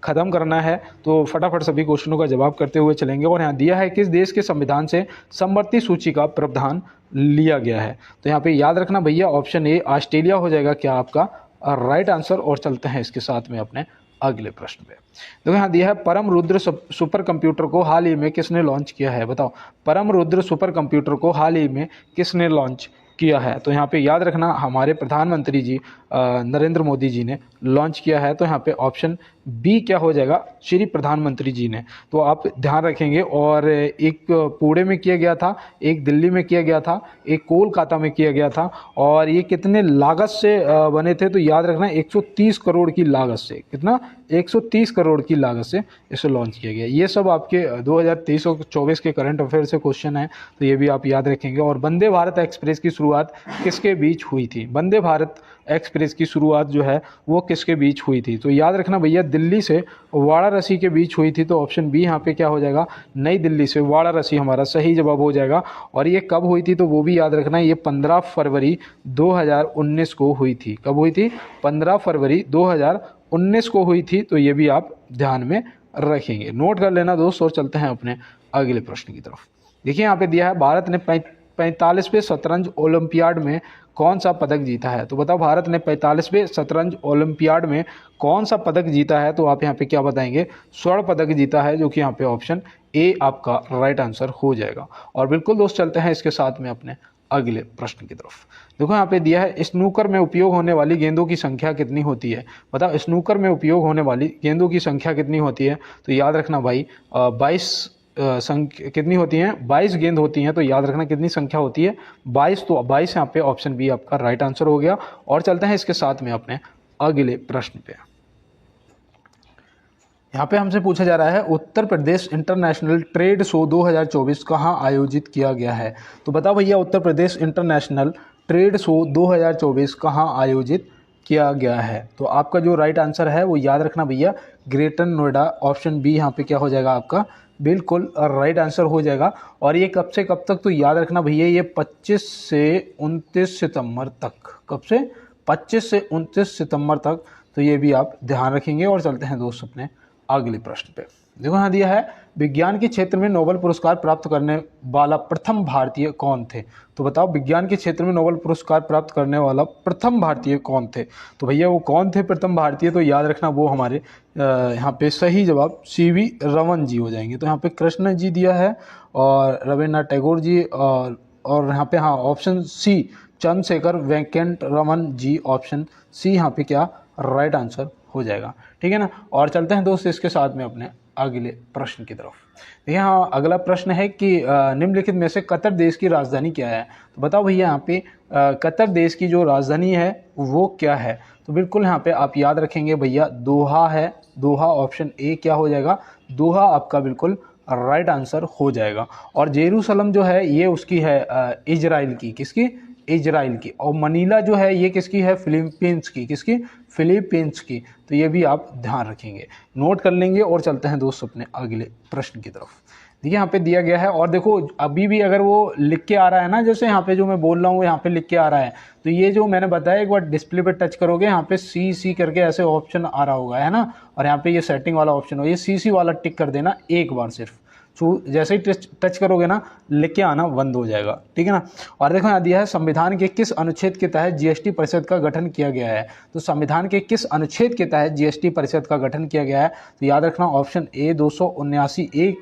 ख़त्म करना है, तो फटाफट सभी क्वेश्चनों का जवाब करते हुए चलेंगे। और यहाँ दिया है किस देश के संविधान से समवर्ती सूची का प्रावधान लिया गया है? तो यहाँ पे याद रखना भैया ऑप्शन ए ऑस्ट्रेलिया हो जाएगा क्या आपका राइट आंसर। और चलते हैं इसके साथ में अपने अगले प्रश्न पे। देखो यहाँ दिया है परम रुद्र सुपर कंप्यूटर को हाल ही में किसने लॉन्च किया है? बताओ, परम रुद्र सुपर कंप्यूटर को हाल ही में किसने लॉन्च किया है? तो यहाँ पे याद रखना हमारे प्रधानमंत्री जी नरेंद्र मोदी जी ने लॉन्च किया है। तो यहाँ पे ऑप्शन बी क्या हो जाएगा? श्री प्रधानमंत्री जी ने। तो आप ध्यान रखेंगे। और एक पुणे में किया गया था, एक दिल्ली में किया गया था, एक कोलकाता में किया गया था। और ये कितने लागत से बने थे? तो याद रखना 130 करोड़ की लागत से। कितना? 130 करोड़ की लागत से इसे लॉन्च किया गया। ये सब आपके 2023 और 24 के करंट अफेयर से क्वेश्चन है, तो ये भी आप याद रखेंगे। और वंदे भारत एक्सप्रेस की शुरुआत किसके बीच हुई थी? वंदे भारत एक्सप्रेस की शुरुआत जो है वो किसके बीच हुई थी? तो याद रखना भैया दिल्ली से वाराणसी के बीच हुई थी। तो ऑप्शन बी यहाँ पे क्या हो जाएगा? नई दिल्ली से वाराणसी हमारा सही जवाब हो जाएगा। और ये कब हुई थी? तो वो भी याद रखना, ये 15 फरवरी 2019 को हुई थी। कब हुई थी? 15 फरवरी 2019 को हुई थी। तो ये भी आप ध्यान में रखेंगे, नोट कर लेना दोस्त। और चलते हैं अपने अगले प्रश्न की तरफ। देखिए यहाँ पे दिया है भारत ने 45वें शतरंज ओलंपियाड में कौन सा पदक जीता है? तो बताओ भारत ने 45वें शतरंज ओलंपियाड में कौन सा पदक जीता है? तो आप यहाँ पे क्या बताएंगे? स्वर्ण पदक जीता है, जो कि यहाँ पे ऑप्शन ए आपका राइट आंसर हो जाएगा। और बिल्कुल दोस्त चलते हैं इसके साथ में अपने अगले प्रश्न की तरफ। देखो यहाँ पे दिया है स्नूकर में उपयोग होने वाली गेंदों की संख्या कितनी होती है? बताओ स्नूकर में उपयोग होने वाली गेंदों की संख्या कितनी होती है? तो याद रखना भाई 22 कितनी होती हैं? 22 गेंद होती हैं। तो याद रखना कितनी संख्या होती है? 22। तो 22 यहाँ पे ऑप्शन बी आपका राइट आंसर हो गया। और चलते हैं इसके साथ में अपने अगले प्रश्न पे। यहाँ पे हमसे पूछा जा रहा है Uttar Pradesh international trade show 2024 कहाँ आयोजित किया गया है? तो बताओ भैया Uttar Pradesh international trade show 2024 कहाँ आयोजित किया गया है? तो आपका जो राइट आंसर है वो याद रखना भैया ग्रेटर नोएडा, ऑप्शन बी यहाँ पे क्या हो जाएगा आपका? बिल्कुल राइट आंसर हो जाएगा। और ये कब से कब तक? तो याद रखना भैया ये 25 से 29 सितंबर तक। कब से? 25 से 29 सितंबर तक। तो ये भी आप ध्यान रखेंगे। और चलते हैं दोस्त अपने अगले प्रश्न पे। देखो यहाँ दिया है विज्ञान के क्षेत्र में नोबेल पुरस्कार प्राप्त करने वाला प्रथम भारतीय कौन थे? तो बताओ विज्ञान के क्षेत्र में नोबेल पुरस्कार प्राप्त करने वाला प्रथम भारतीय कौन थे? तो भैया वो कौन थे प्रथम भारतीय? तो याद रखना वो हमारे यहाँ पे सही जवाब CV रमन जी हो जाएंगे। तो यहाँ पे कृष्ण जी दिया है और रविन्द्रनाथ टैगोर जी, और यहाँ पे हाँ option C Chandrashekhar Venkat Raman ji, option C यहाँ पे क्या राइट आंसर हो जाएगा, ठीक है ना। और चलते हैं दोस्त इसके साथ में अपने अगले प्रश्न की तरफ। देखिए हाँ अगला प्रश्न है कि निम्नलिखित में से कतर देश की राजधानी क्या है? तो बताओ भैया यहाँ पे कतर देश की जो राजधानी है वो क्या है? तो बिल्कुल यहाँ पे आप याद रखेंगे भैया दोहा है। दोहा ऑप्शन ए क्या हो जाएगा? दोहा आपका बिल्कुल राइट आंसर हो जाएगा। और जेरूसलम जो है ये उसकी है इजराइल की। किसकी? इजराइल की। और मनीला जो है ये किसकी है? फिलीपींस की। किसकी? फिलीपींस की। तो ये भी आप ध्यान रखेंगे, नोट कर लेंगे। और चलते हैं दोस्त अपने अगले प्रश्न की तरफ। देखिए यहाँ पे दिया गया है और देखो अभी भी अगर वो लिख के आ रहा है ना, जैसे यहाँ पे जो मैं बोल रहा हूँ यहाँ पे लिख के आ रहा है, तो ये जो मैंने बताया एक बार डिस्प्ले पे टच करोगे यहाँ पे सी करके ऐसे ऑप्शन आ रहा होगा, है ना। और यहाँ पे ये सेटिंग वाला ऑप्शन हो, ये सी वाला टिक कर देना एक बार सिर्फ। जैसे ही टच करोगे ना, लिख के आना बंद हो जाएगा, ठीक है ना। और देखो यहाँ दिया है संविधान के किस अनुच्छेद के तहत जीएसटी परिषद का गठन किया गया है। तो संविधान के किस अनुच्छेद के तहत जीएसटी परिषद का गठन किया गया है, तो याद रखना ऑप्शन ए 279A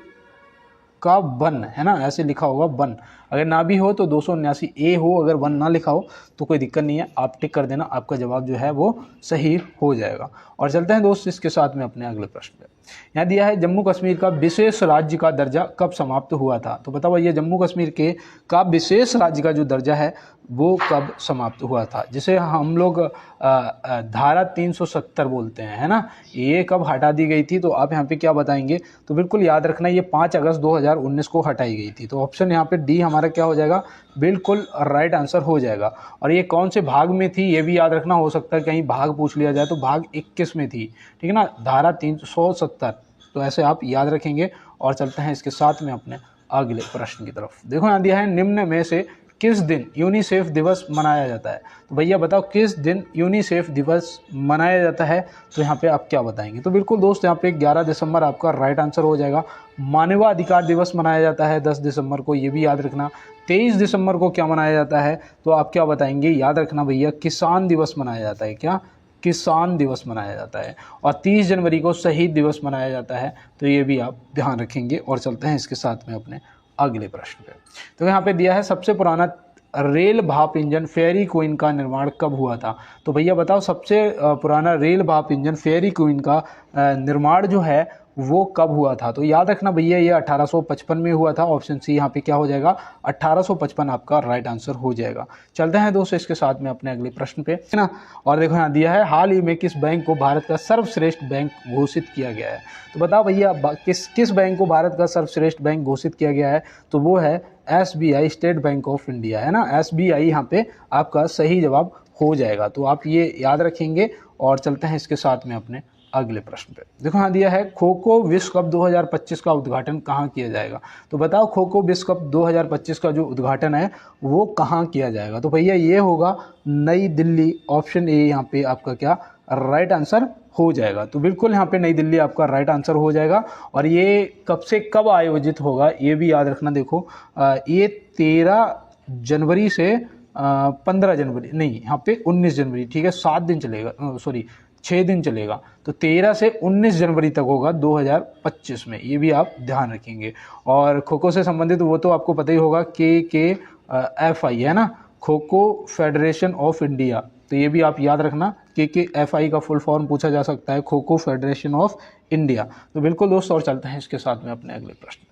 का वन है ना, ऐसे लिखा होगा वन, अगर ना भी हो तो 279A हो, अगर वन ना लिखा हो तो कोई दिक्कत नहीं है, आप टिक कर देना, आपका जवाब जो है वो सही हो जाएगा। और चलते हैं दोस्त इसके साथ में अपने अगले प्रश्न पे। यहाँ दिया है जम्मू कश्मीर का विशेष राज्य का दर्जा कब समाप्त हुआ था। तो बताओ भैया जम्मू कश्मीर के का विशेष राज्य का जो दर्जा है वो कब समाप्त हुआ था, जिसे हम लोग धारा 370 बोलते हैं, है ना, ये कब हटा दी गई थी। तो आप यहाँ पे क्या बताएंगे, तो बिल्कुल याद रखना ये 5 अगस्त 2019 को हटाई गई थी। तो ऑप्शन यहाँ पे डी हमारा क्या हो जाएगा, बिल्कुल राइट आंसर हो जाएगा। और ये कौन से भाग में थी ये भी याद रखना, हो सकता है कहीं भाग पूछ लिया जाए, तो भाग 21 में थी, ठीक है ना, धारा 370। तो ऐसे आप याद रखेंगे। और चलते हैं इसके साथ में अपने अगले प्रश्न की तरफ। देखो यहाँ दिया है निम्न में से किस दिन यूनिसेफ दिवस मनाया जाता है। तो भैया बताओ किस दिन यूनिसेफ दिवस मनाया जाता है, तो यहाँ पे आप क्या बताएंगे। तो बिल्कुल दोस्त यहाँ पे 11 दिसंबर आपका राइट आंसर हो जाएगा। मानवाधिकार दिवस मनाया जाता है 10 दिसंबर को, ये भी याद रखना। 23 दिसंबर को क्या मनाया जाता है, तो आप क्या बताएंगे, याद रखना भैया किसान दिवस मनाया जाता है। क्या, किसान दिवस मनाया जाता है। और 30 जनवरी को शहीद दिवस मनाया जाता है, तो ये भी आप ध्यान रखेंगे। और चलते हैं इसके साथ में अपने अगले प्रश्न पे। तो यहाँ पे दिया है सबसे पुराना रेल भाप इंजन फेयरी क्वीन का निर्माण कब हुआ था। तो भैया बताओ सबसे पुराना रेल भाप इंजन फेयरी क्वीन का निर्माण जो है वो कब हुआ था। तो याद रखना भैया ये 1855 में हुआ था। ऑप्शन सी यहाँ पे क्या हो जाएगा, 1855 आपका राइट आंसर हो जाएगा। चलते हैं दोस्तों इसके साथ में अपने अगले प्रश्न पे, है ना। और देखो यहाँ दिया है हाल ही में किस बैंक को भारत का सर्वश्रेष्ठ बैंक घोषित किया गया है। तो बताओ भैया किस बैंक को भारत का सर्वश्रेष्ठ बैंक घोषित किया गया है, तो वो है SBI, state bank of India, है ना। SBI यहाँ पे आपका सही जवाब हो जाएगा। तो आप ये याद रखेंगे। और चलते हैं इसके साथ में अपने अगले प्रश्न पे। देखो यहाँ दिया है खो खो विश्व कप 2025 का उद्घाटन कहाँ किया जाएगा। तो बताओ खो खो विश्व कप 2025 का जो उद्घाटन है वो कहाँ किया जाएगा। तो भैया ये होगा नई दिल्ली। ऑप्शन ए यहाँ पे आपका क्या राइट आंसर हो जाएगा। तो बिल्कुल यहाँ पे नई दिल्ली आपका राइट आंसर हो जाएगा। और ये कब से कब आयोजित होगा ये भी याद रखना। देखो ये 13 जनवरी से 15 जनवरी नहीं, यहाँ पे 19 जनवरी, ठीक है, 7 दिन चलेगा, सॉरी 6 दिन चलेगा। तो 13 से 19 जनवरी तक होगा 2025 में, ये भी आप ध्यान रखेंगे। और खो खो से संबंधित वो तो आपको पता ही होगा KKFI, है ना, kho kho federation of India. तो ये भी आप याद रखना, KKFI का फुल फॉर्म पूछा जा सकता है, kho kho federation of India. तो बिल्कुल दोस्तों, और चलते हैं इसके साथ में अपने अगले प्रश्न पे।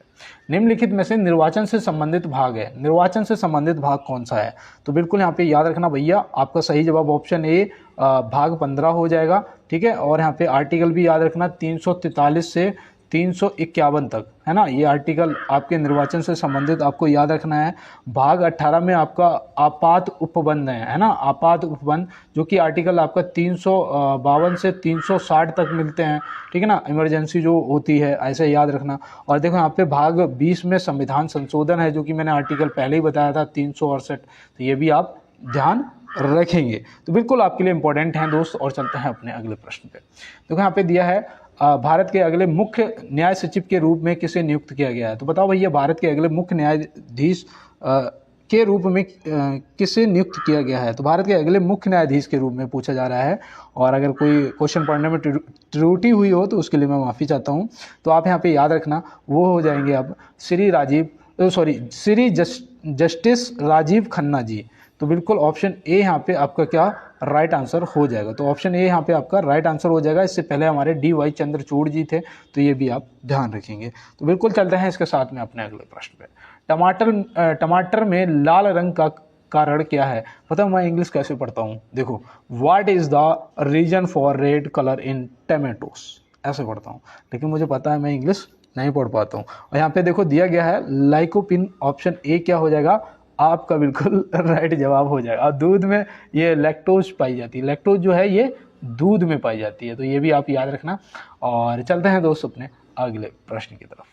निम्नलिखित में से निर्वाचन से संबंधित भाग है, निर्वाचन से संबंधित भाग कौन सा है। तो बिल्कुल यहाँ पे याद रखना भैया आपका सही जवाब ऑप्शन ए भाग 15 हो जाएगा, ठीक है। और यहाँ पे आर्टिकल भी याद रखना 343 से 351 तक, है ना, ये आर्टिकल आपके निर्वाचन से संबंधित आपको याद रखना है। भाग 18 में आपका आपात उपबंध है ना, आपात उपबंध, जो कि आर्टिकल आपका 352 से 360 तक मिलते हैं, ठीक है ना, इमरजेंसी जो होती है, ऐसे याद रखना। और देखो यहाँ पे भाग 20 में संविधान संशोधन है, जो कि मैंने आर्टिकल पहले ही बताया था 368। तो ये भी आप ध्यान रखेंगे। तो बिल्कुल आपके लिए इंपॉर्टेंट हैं दोस्त। और चलते हैं अपने अगले प्रश्न पे। देखो यहाँ पे दिया है भारत के अगले मुख्य न्याय सचिव के रूप में किसे नियुक्त किया गया है। तो बताओ भैया भारत के अगले मुख्य न्यायाधीश के रूप में किसे नियुक्त किया गया है। तो भारत के अगले मुख्य न्यायाधीश के रूप में पूछा जा रहा है। और अगर कोई क्वेश्चन पढ़ने में त्रुटि हुई हो तो उसके लिए मैं माफ़ी चाहता हूँ। तो आप यहाँ पे याद रखना वो हो जाएंगे अब श्री जस्टिस राजीव खन्ना जी। तो बिल्कुल ऑप्शन ए यहाँ पे आपका क्या राइट आंसर हो जाएगा। तो ऑप्शन ए यहाँ पे आपका राइट आंसर हो जाएगा। इससे पहले हमारे DY चंद्रचूड़ जी थे, तो ये भी आप ध्यान रखेंगे। तो बिल्कुल चलते हैं इसके साथ में अपने अगले प्रश्न पे। टमाटर में लाल रंग का कारण क्या है। पता मैं इंग्लिश कैसे पढ़ता हूँ, देखो, what is the reason for red colour in tomatoes, ऐसे पढ़ता हूँ। लेकिन मुझे पता है मैं इंग्लिश नहीं पढ़ पाता हूँ। और यहाँ पे देखो दिया गया है लाइकोपिन। ऑप्शन ए क्या हो जाएगा आपका बिल्कुल राइट जवाब हो जाएगा। और दूध में ये लैक्टोज पाई जाती है, लैक्टोज जो है ये दूध में पाई जाती है। तो ये भी आप याद रखना। और चलते हैं दोस्त अपने अगले प्रश्न की तरफ।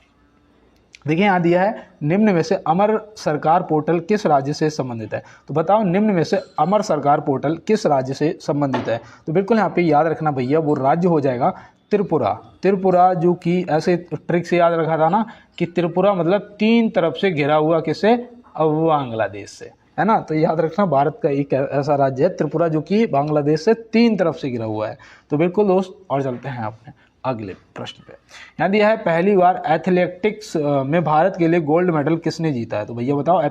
देखिए यहाँ दिया है निम्न में से अमर सरकार पोर्टल किस राज्य से संबंधित है। तो बताओ निम्न में से अमर सरकार पोर्टल किस राज्य से संबंधित है। तो बिल्कुल यहाँ पे याद रखना भैया, वो राज्य हो जाएगा त्रिपुरा। त्रिपुरा जो कि ऐसे ट्रिक से याद रखा था ना कि त्रिपुरा मतलब 3 तरफ से घिरा हुआ किससे, बांग्लादेश से, है ना। तो याद रखना भारत का एक ऐसा राज्य है त्रिपुरा जो कि बांग्लादेश से 3 तरफ से घिरा हुआ है। तो बिल्कुल दोस्त, और चलते हैं अपने अगले प्रश्न पे। यहाँ दिया है पहली बार एथलेटिक्स में भारत के लिए गोल्ड मेडल किसने जीता है। तो भैया बताओ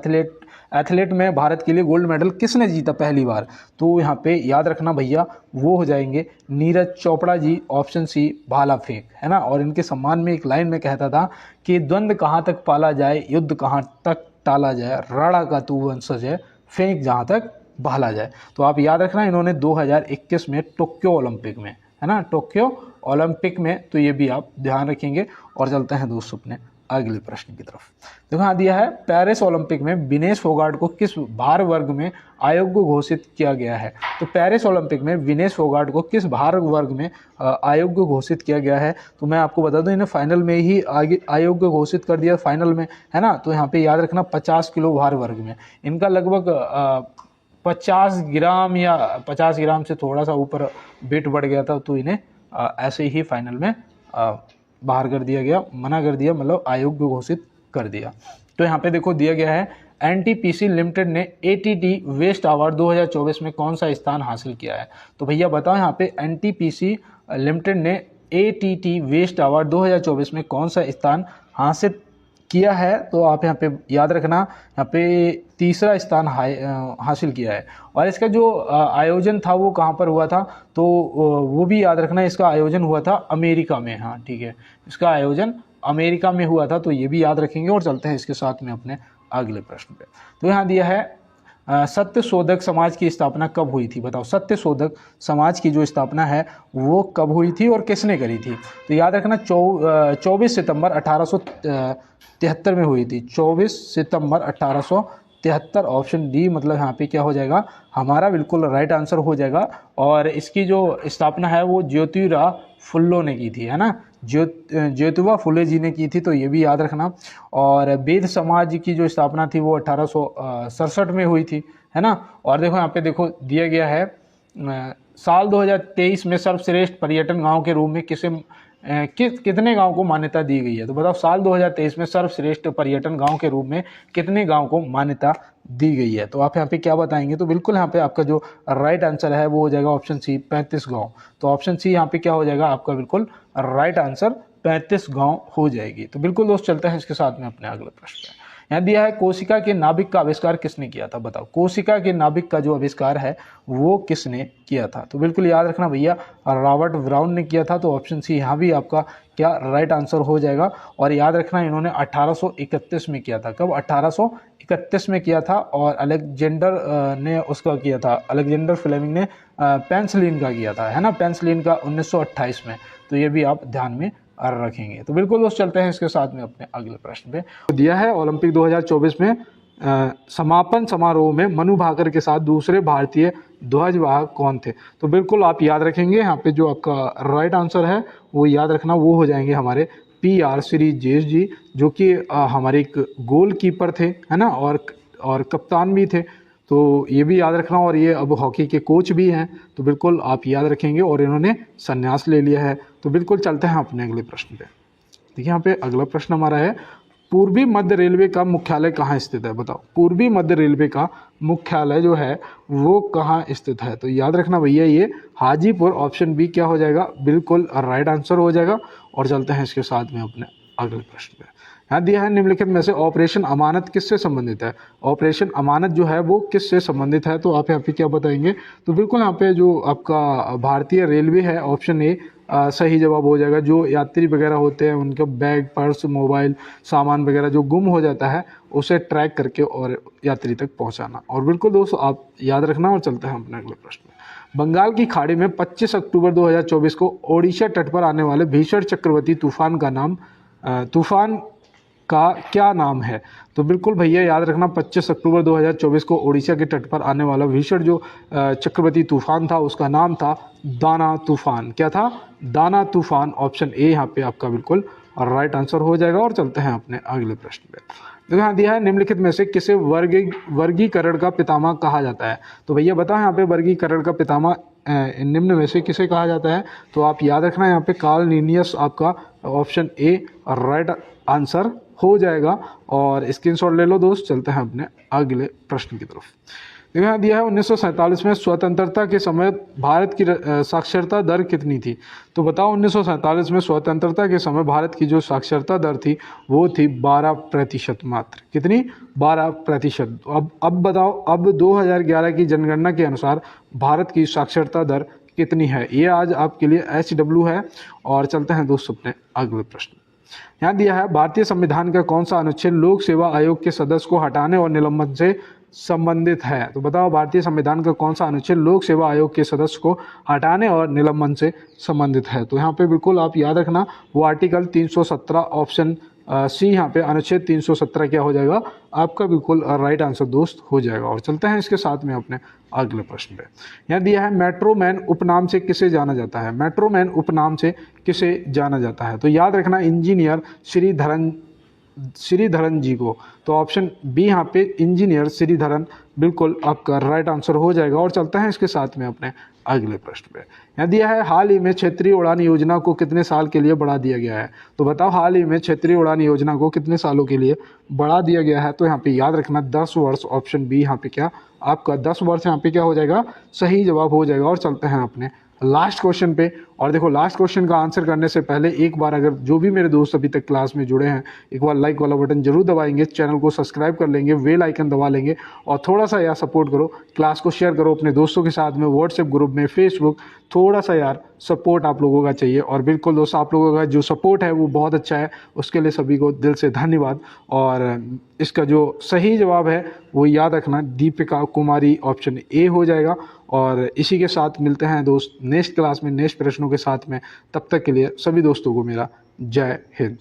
एथलेट में भारत के लिए गोल्ड मेडल किसने जीता पहली बार। तो यहाँ पे याद रखना भैया, वो हो जाएंगे नीरज चोपड़ा जी, ऑप्शन सी भाला फेंक, है ना। और इनके सम्मान में एक लाइन में कहता था कि द्वंद्व कहाँ तक पाला जाए, युद्ध कहाँ तक टाला जाए, राणा का तू वंशज है, फेंक जहाँ तक भाला जाए। तो आप याद रखना इन्होंने 2021 में टोक्यो ओलंपिक में, है ना, टोक्यो ओलंपिक में, तो ये भी आप ध्यान रखेंगे। और चलते हैं दोस्तों अपने अगले प्रश्न की तरफ। देखो यहाँ दिया है पेरिस ओलंपिक में विनेश फोगाट को किस भार वर्ग में अयोग्य घोषित किया गया है। तो पेरिस ओलंपिक में विनेश फोगाट को किस भार वर्ग में अयोग्य घोषित किया गया है। तो मैं आपको बता दूं, इन्हें फाइनल में ही आगे अयोग्य घोषित कर दिया फाइनल में, है ना। तो यहाँ पे याद रखना 50 किलो भार वर्ग में इनका लगभग 50 ग्राम या 50 ग्राम से थोड़ा सा ऊपर वेट बढ़ गया था। तो इन्हें ऐसे ही फाइनल में बाहर कर दिया गया, मना कर दिया, मतलब अयोग्य घोषित कर दिया। तो यहाँ पे देखो दिया गया है एनटीपीसी लिमिटेड ने एटीटी वेस्ट अवार्ड 2024 में कौन सा स्थान हासिल किया है। तो भैया बताओ यहाँ पे एनटीपीसी लिमिटेड ने एटीटी वेस्ट अवार्ड 2024 में कौन सा स्थान हासिल किया है। तो आप यहाँ पे याद रखना, यहाँ पे तीसरा स्थान हासिल किया है। और इसका जो आयोजन था वो कहाँ पर हुआ था, तो वो भी याद रखना, इसका आयोजन हुआ था अमेरिका में। हाँ ठीक है, इसका आयोजन अमेरिका में हुआ था, तो ये भी याद रखेंगे। और चलते हैं इसके साथ में अपने अगले प्रश्न पे। तो यहाँ दिया है सत्य शोधक समाज की स्थापना कब हुई थी। बताओ सत्य शोधक समाज की जो स्थापना है वो कब हुई थी और किसने करी थी। तो याद रखना 24 सितंबर 1873 में हुई थी। 24 सितंबर 1873, ऑप्शन डी मतलब यहाँ पे क्या हो जाएगा हमारा बिल्कुल राइट आंसर हो जाएगा। और इसकी जो स्थापना है वो ज्योतिराव फुल्लो ने की थी, है ना, ज्योतिबा फुले जी ने की थी। तो ये भी याद रखना। और वेद समाज की जो स्थापना थी वो 1867 में हुई थी, है ना। और देखो यहाँ पे देखो दिया गया है साल 2023 में सर्वश्रेष्ठ पर्यटन गांव के रूप में कितने गांव को मान्यता दी गई है। तो बताओ साल 2023 में सर्वश्रेष्ठ पर्यटन गांव के रूप में कितने गांव को मान्यता दी गई है। तो आप यहाँ पे क्या बताएंगे। तो बिल्कुल यहाँ पे आपका जो राइट आंसर है वो हो जाएगा ऑप्शन सी 35 गांव। तो ऑप्शन सी यहाँ पे क्या हो जाएगा आपका बिल्कुल राइट आंसर 35 गांव हो जाएगी। तो बिल्कुल दोस्त चलते हैं इसके साथ में अपने अगले प्रश्न पे। यहाँ दिया है कोशिका के नाभिक का आविष्कार किसने किया था। बताओ कोशिका के नाभिक का जो आविष्कार है वो किसने किया था। तो बिल्कुल याद रखना भैया रॉबर्ट ब्राउन ने किया था। तो ऑप्शन सी यहाँ भी आपका क्या राइट आंसर हो जाएगा। और याद रखना इन्होंने 1831 में किया था। कब 1831 में किया था। और अलेक्जेंडर ने उसका किया था, अलेक्जेंडर फ्लेमिंग ने पेंसिलिन का किया था, है ना, पेंसिलिन का 1928 में। तो ये भी आप ध्यान में रखेंगे। तो बिल्कुल दोस्त चलते हैं इसके साथ में अपने अगले प्रश्न पे। तो दिया है ओलंपिक 2024 में समापन समारोह में मनु भाकर के साथ दूसरे भारतीय ध्वजवाहक कौन थे। तो बिल्कुल आप याद रखेंगे यहाँ पे जो आपका राइट आंसर है वो याद रखना, वो हो जाएंगे हमारे PR श्रीजेश जी, जो कि हमारे एक गोलकीपर थे, है ना, और कप्तान भी थे। तो ये भी याद रखना। और ये अब हॉकी के कोच भी हैं। तो बिल्कुल आप याद रखेंगे। और इन्होंने संन्यास ले लिया है। तो बिल्कुल चलते हैं अपने अगले प्रश्न पे। देखिए यहाँ पे अगला प्रश्न हमारा है पूर्वी मध्य रेलवे का मुख्यालय कहाँ स्थित है। बताओ पूर्वी मध्य रेलवे का मुख्यालय जो है वो कहाँ स्थित है। तो याद रखना भैया ये हाजीपुर, ऑप्शन बी क्या हो जाएगा बिल्कुल राइट आंसर हो जाएगा। और चलते हैं इसके साथ में अपने अगले प्रश्न पे। यहाँ दिया है निम्नलिखित में से ऑपरेशन अमानत किससे संबंधित है। ऑपरेशन अमानत जो है वो किससे संबंधित है। तो आप यहाँ पे क्या बताएंगे। तो बिल्कुल यहाँ पे जो आपका भारतीय रेलवे है, ऑप्शन ए सही जवाब हो जाएगा। जो यात्री वगैरह होते हैं उनके बैग, पर्स, मोबाइल, सामान वगैरह जो गुम हो जाता है उसे ट्रैक करके और यात्री तक पहुंचाना। और बिल्कुल दोस्तों आप याद रखना। और चलते हैं अपने अगले प्रश्न में। बंगाल की खाड़ी में 25 अक्टूबर 2024 को ओडिशा तट पर आने वाले भीषण चक्रवाती तूफान का क्या नाम है। तो बिल्कुल भैया याद रखना 25 अक्टूबर 2024 को ओडिशा के तट पर आने वाला भीषण जो चक्रवाती तूफान था उसका नाम था दाना तूफान। क्या था, दाना तूफान। ऑप्शन ए यहाँ पे आपका बिल्कुल और राइट आंसर हो जाएगा। और चलते हैं अपने अगले प्रश्न पे। देखो यहाँ दिया है निम्नलिखित में से किसे वर्गीकरण का पितामह कहा जाता है। तो भैया बताओ यहाँ पे वर्गीकरण का पितामह निम्न में से किसे कहा जाता है। तो आप याद रखना यहाँ पे कार्ल लिनियस आपका ऑप्शन ए राइट आंसर हो जाएगा। और स्क्रीनशॉट ले लो दोस्त। चलते हैं अपने अगले प्रश्न की तरफ। देखो यहाँ दिया है 1947 में स्वतंत्रता के समय भारत की साक्षरता दर कितनी थी। तो बताओ 1947 में स्वतंत्रता के समय भारत की जो साक्षरता दर थी वो थी 12% मात्र। कितनी? 12%। अब बताओ अब 2011 की जनगणना के अनुसार भारत की साक्षरता दर कितनी है। ये आज आपके लिए HW है। और चलते हैं दोस्त अपने अगले प्रश्न। यहाँ दिया है भारतीय संविधान का कौन सा अनुच्छेद लोक सेवा आयोग के सदस्य को हटाने और निलंबन से संबंधित है। तो बताओ भारतीय संविधान का कौन सा अनुच्छेद लोक सेवा आयोग के सदस्य को हटाने और निलंबन से संबंधित है। तो यहाँ पे बिल्कुल आप याद रखना वो आर्टिकल 317 ऑप्शन सी यहाँ पे अनुच्छेद 317 क्या हो जाएगा आपका बिल्कुल राइट आंसर दोस्त हो जाएगा। और चलते हैं इसके साथ में अपने अगले प्रश्न पे। यहाँ दिया है मेट्रोमैन उपनाम से किसे जाना जाता है। मेट्रोमैन उपनाम से किसे जाना जाता है। तो याद रखना इंजीनियर श्रीधरन जी को। तो ऑप्शन बी यहाँ पे इंजीनियर श्रीधरन बिल्कुल आपका राइट आंसर हो जाएगा। और चलते हैं इसके साथ में अपने अगले प्रश्न पे। यहाँ दिया है हाल ही में क्षेत्रीय उड़ान योजना को कितने साल के लिए बढ़ा दिया गया है। तो बताओ हाल ही में क्षेत्रीय उड़ान योजना को कितने सालों के लिए बढ़ा दिया गया है। तो यहाँ पे याद रखना 10 वर्ष। ऑप्शन बी यहाँ पे क्या आपका 10 वर्ष यहाँ पे क्या हो जाएगा सही जवाब हो जाएगा। और चलते हैं अपने लास्ट क्वेश्चन पे। और देखो लास्ट क्वेश्चन का आंसर करने से पहले एक बार अगर जो भी मेरे दोस्त अभी तक क्लास में जुड़े हैं एक बार लाइक वाला बटन जरूर दबाएंगे, चैनल को सब्सक्राइब कर लेंगे, बेल आइकन दबा लेंगे और थोड़ा सा यार सपोर्ट करो, क्लास को शेयर करो अपने दोस्तों के साथ में, व्हाट्सएप ग्रुप में, फेसबुक, थोड़ा सा यार सपोर्ट आप लोगों का चाहिए। और बिल्कुल दोस्तों आप लोगों का जो सपोर्ट है वो बहुत अच्छा है, उसके लिए सभी को दिल से धन्यवाद। और इसका जो सही जवाब है वो याद रखना दीपिका कुमारी ऑप्शन ए हो जाएगा। और इसी के साथ मिलते हैं दोस्त नेक्स्ट क्लास में नेक्स्ट प्रश्नों के साथ में। तब तक के लिए सभी दोस्तों को मेरा जय हिंद।